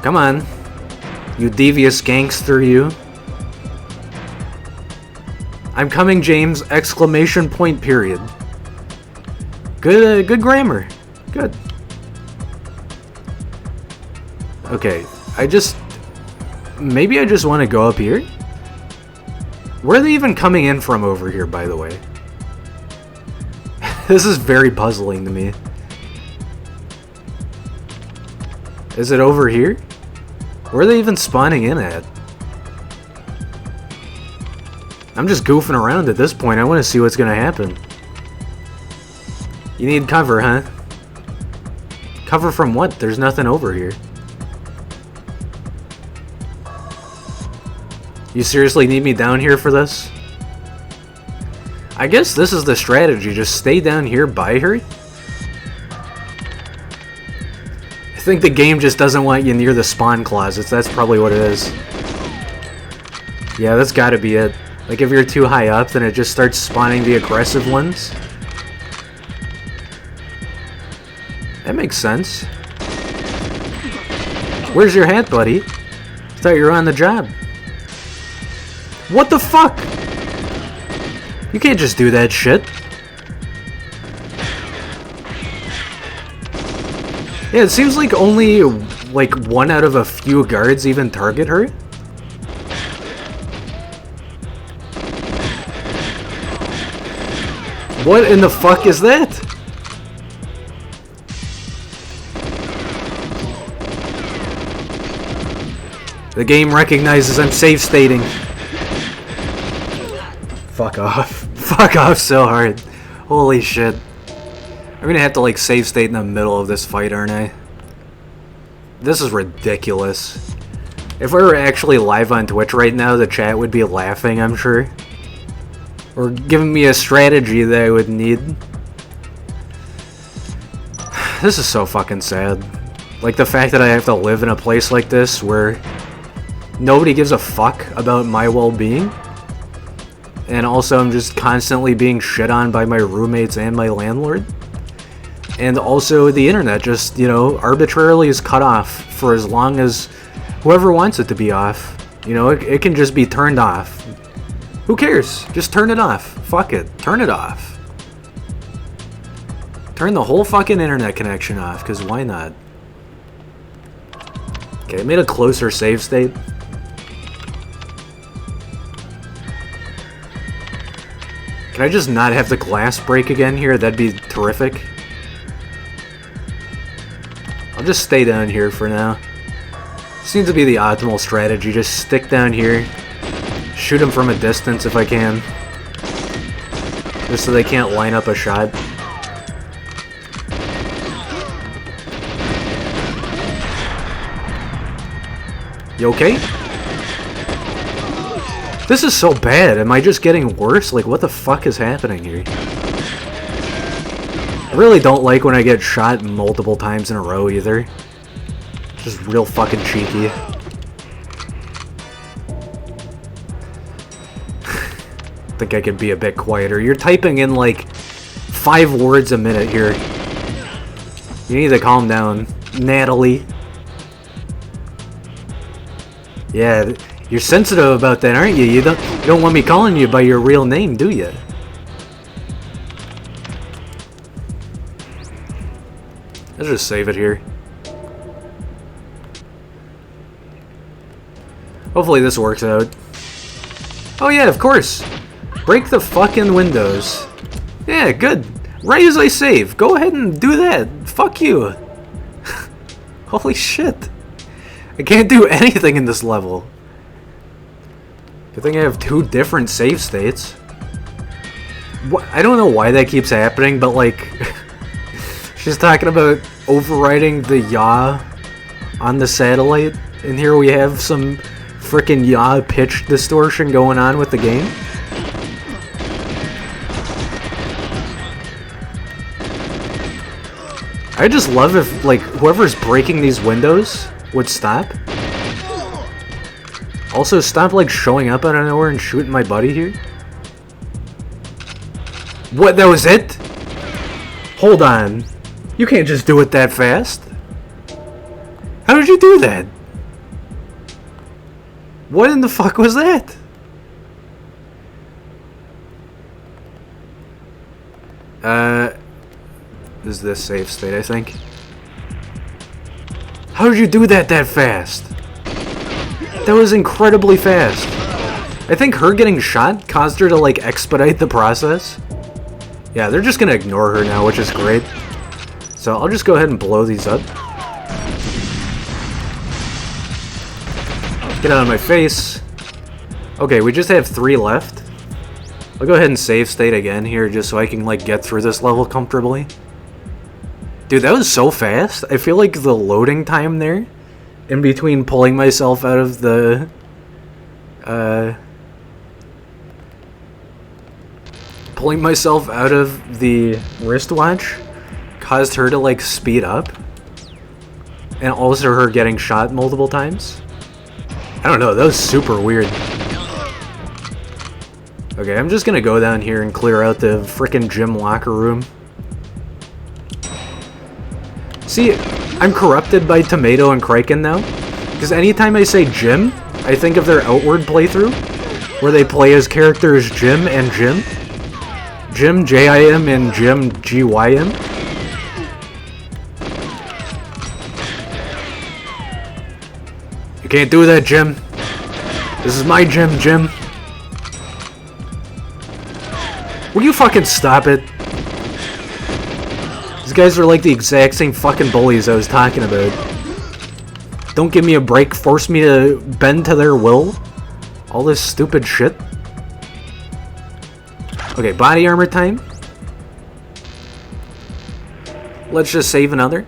Come on. You devious gangster, you. I'm coming, James! Exclamation point, period. Good, good grammar. Good. Okay, maybe I just want to go up here? Where are they even coming in from over here, by the way? This is very puzzling to me. Is it over here? Where are they even spawning in at? I'm just goofing around at this point. I want to see what's going to happen. You need cover, huh? Cover from what? There's nothing over here. You seriously need me down here for this? I guess this is the strategy. Just stay down here by her. I think the game just doesn't want you near the spawn closets. That's probably what it is. Yeah, that's gotta be it. Like, if you're too high up, then it just starts spawning the aggressive ones. That makes sense. Where's your hat, buddy? I thought you were on the job. What the fuck? You can't just do that shit. Yeah, it seems like only, like, one out of a few guards even target her. What in the fuck is that? The game recognizes I'm save stating. Fuck off. Fuck off so hard. Holy shit. I'm gonna have to like save state in the middle of this fight, aren't I? This is ridiculous. If we were actually live on Twitch right now, the chat would be laughing, I'm sure. Or giving me a strategy that I would need. This is so fucking sad. Like the fact that I have to live in a place like this where nobody gives a fuck about my well-being. And also I'm just constantly being shit on by my roommates and my landlord. And also the internet just, you know, arbitrarily is cut off for as long as whoever wants it to be off. You know, it can just be turned off. Who cares? Just turn it off. Fuck it. Turn it off. Turn the whole fucking internet connection off, because why not? Okay, I made a closer save state. Can I just not have the glass break again here? That'd be terrific. I'll just stay down here for now. Seems to be the optimal strategy. Just stick down here. Shoot them from a distance if I can. Just so they can't line up a shot. You okay? This is so bad. Am I just getting worse? Like, what the fuck is happening here? really don't like when I get shot multiple times in a row either. Just real fucking cheeky. Think I could be a bit quieter. You're typing in like 5 words a minute here. You need to calm down, Natalie. Yeah, you're sensitive about that, aren't you? You don't want me calling you by your real name, do you? Let's just save it here. Hopefully this works out. Oh yeah, of course. Break the fucking windows. Yeah, good. Right as I save. Go ahead and do that. Fuck you. Holy shit. I can't do anything in this level. Good thing I have 2 different save states. What? I don't know why that keeps happening, but like... she's talking about overriding the yaw on the satellite. And here we have some frickin' yaw pitch distortion going on with the game. I just love if, like, whoever's breaking these windows would stop. Also, stop, like, showing up out of nowhere and shooting my buddy here. What, that was it? Hold on. You can't just do it that fast. How did you do that? What in the fuck was that? This is this safe state, I think. How did you do that fast? That was incredibly fast. I think her getting shot caused her to, like, expedite the process. Yeah, they're just gonna ignore her now, which is great. So I'll just go ahead and blow these up. Get out of my face. Okay, we just have 3 left. I'll go ahead and save state again here just so I can, like, get through this level comfortably. Dude, that was so fast. I feel like the loading time there, in between pulling myself out of the, pulling myself out of the wristwatch, caused her to, like, speed up. And also her getting shot multiple times. I don't know, that was super weird. Okay, I'm just gonna go down here and clear out the frickin' gym locker room. See, I'm corrupted by Tomato and Kraken now, because anytime I say Jim, I think of their Outward playthrough, where they play as characters Jim and Jim. Jim, J-I-M, and Jim, G-Y-M. You can't do that, Jim. This is my gym, Jim. Will you fucking stop it? These guys are like the exact same fucking bullies I was talking about. Don't give me a break, force me to bend to their will. All this stupid shit. Okay, body armor time. Let's just save another.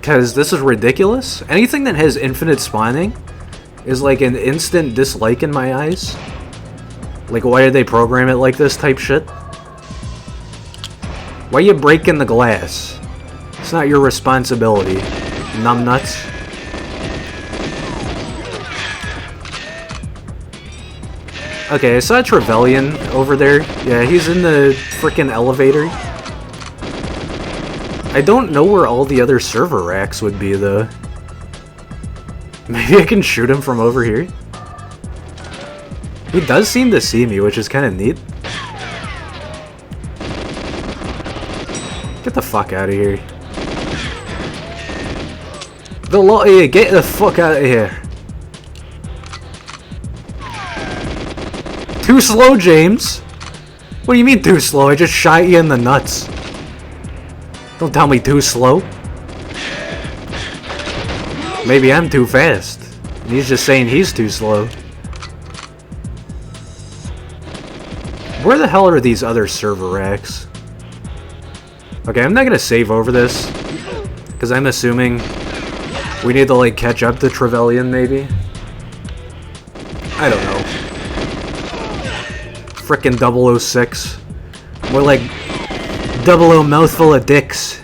Because this is ridiculous. Anything that has infinite spawning is like an instant dislike in my eyes. Like, why did they program it like this type shit? Why are you breaking the glass? It's not your responsibility, numbnuts. Okay, I saw Trevelyan over there. Yeah, he's in the frickin' elevator. I don't know where all the other server racks would be, though. Maybe I can shoot him from over here? He does seem to see me, which is kind of neat. Get the fuck out of here. The lot of you, get the fuck out of here. Too slow, James. What do you mean too slow? I just shot you in the nuts. Don't tell me too slow. Maybe I'm too fast. And he's just saying he's too slow. Where the hell are these other server racks? Okay, I'm not gonna save over this, because I'm assuming we need to, like, catch up to Trevelyan, maybe? I don't know. frickin' 006. More like 00 mouthful of dicks.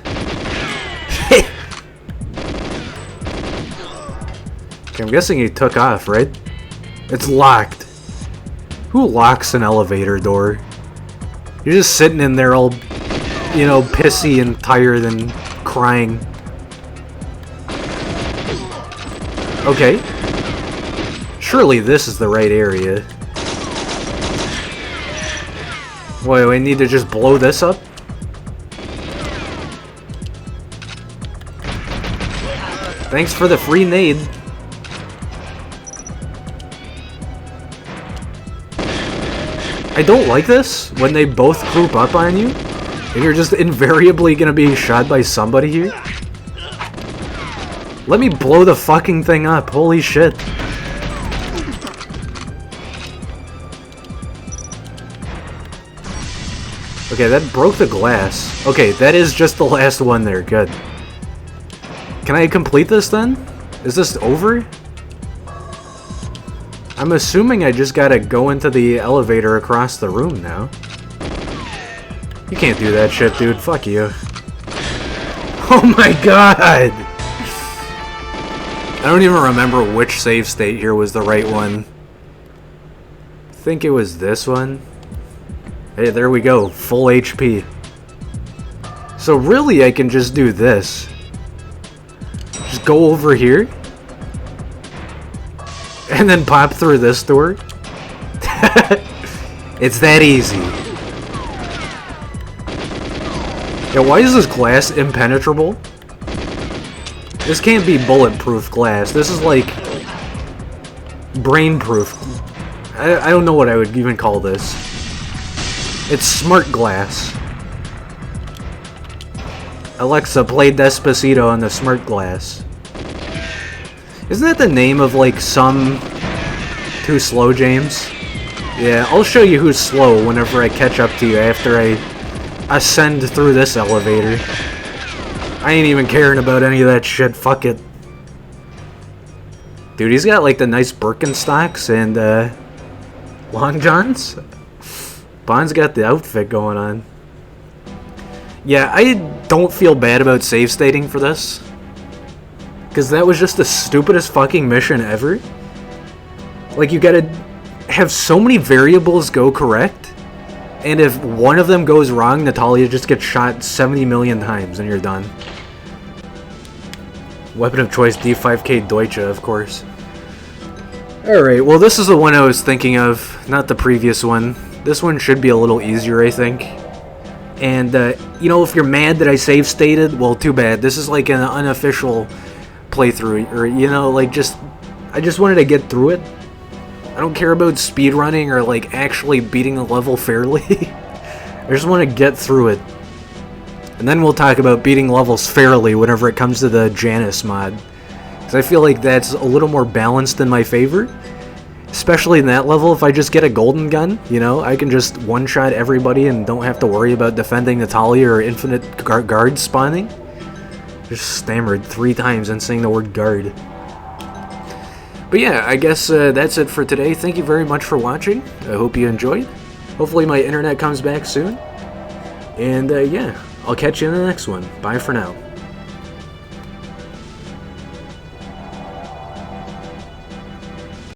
Okay, I'm guessing he took off, right? It's locked. Who locks an elevator door? You're just sitting in there all, you know, pissy and tired and crying. Okay. Surely this is the right area. Wait, we need to just blow this up? Thanks for the free nade. I don't like this, when they both group up on you, and you're just invariably gonna be shot by somebody here. Let me blow the fucking thing up, holy shit. Okay, that broke the glass. Okay, that is just the last one there, good. Can I complete this then? Is this over? I'm assuming I just gotta go into the elevator across the room now. You can't do that shit, dude. Fuck you. Oh my god! I don't even remember which save state here was the right one. I think it was this one. Hey, there we go. Full HP. So really, I can just do this. Just go over here. And then pop through this door. It's that easy. Yeah, why is this glass impenetrable? This can't be bulletproof glass. This is like brain-proof. I don't know what I would even call this. It's smart glass. Alexa, play Despacito on the smart glass. Isn't that the name of like some Too Slow James? Yeah, I'll show you who's slow whenever I catch up to you after I ascend through this elevator. I ain't even caring about any of that shit, fuck it. Dude, he's got like the nice Birkenstocks and long johns. Bond's got the outfit going on. Yeah, I don't feel bad about save stating for this. Because that was just the stupidest fucking mission ever. Like, you gotta have so many variables go correct. And if one of them goes wrong, Natalia just gets shot 70 million times and you're done. Weapon of choice, D5K Deutsche, of course. Alright, well this is the one I was thinking of, not the previous one. This one should be a little easier, I think. And, you know, if you're mad that I save stated, well, too bad. This is like an unofficial playthrough, or, you know, like, I just wanted to get through it. I don't care about speedrunning or, like, actually beating the level fairly. I just want to get through it. And then we'll talk about beating levels fairly whenever it comes to the Janus mod. Because I feel like that's a little more balanced in my favor. Especially in that level, if I just get a golden gun, you know, I can just one-shot everybody and don't have to worry about defending Natalia or infinite guards spawning. Just stammered 3 times and saying the word guard. But yeah, I guess that's it for today. Thank you very much for watching. I hope you enjoyed. Hopefully my internet comes back soon. And yeah, I'll catch you in the next one. Bye for now.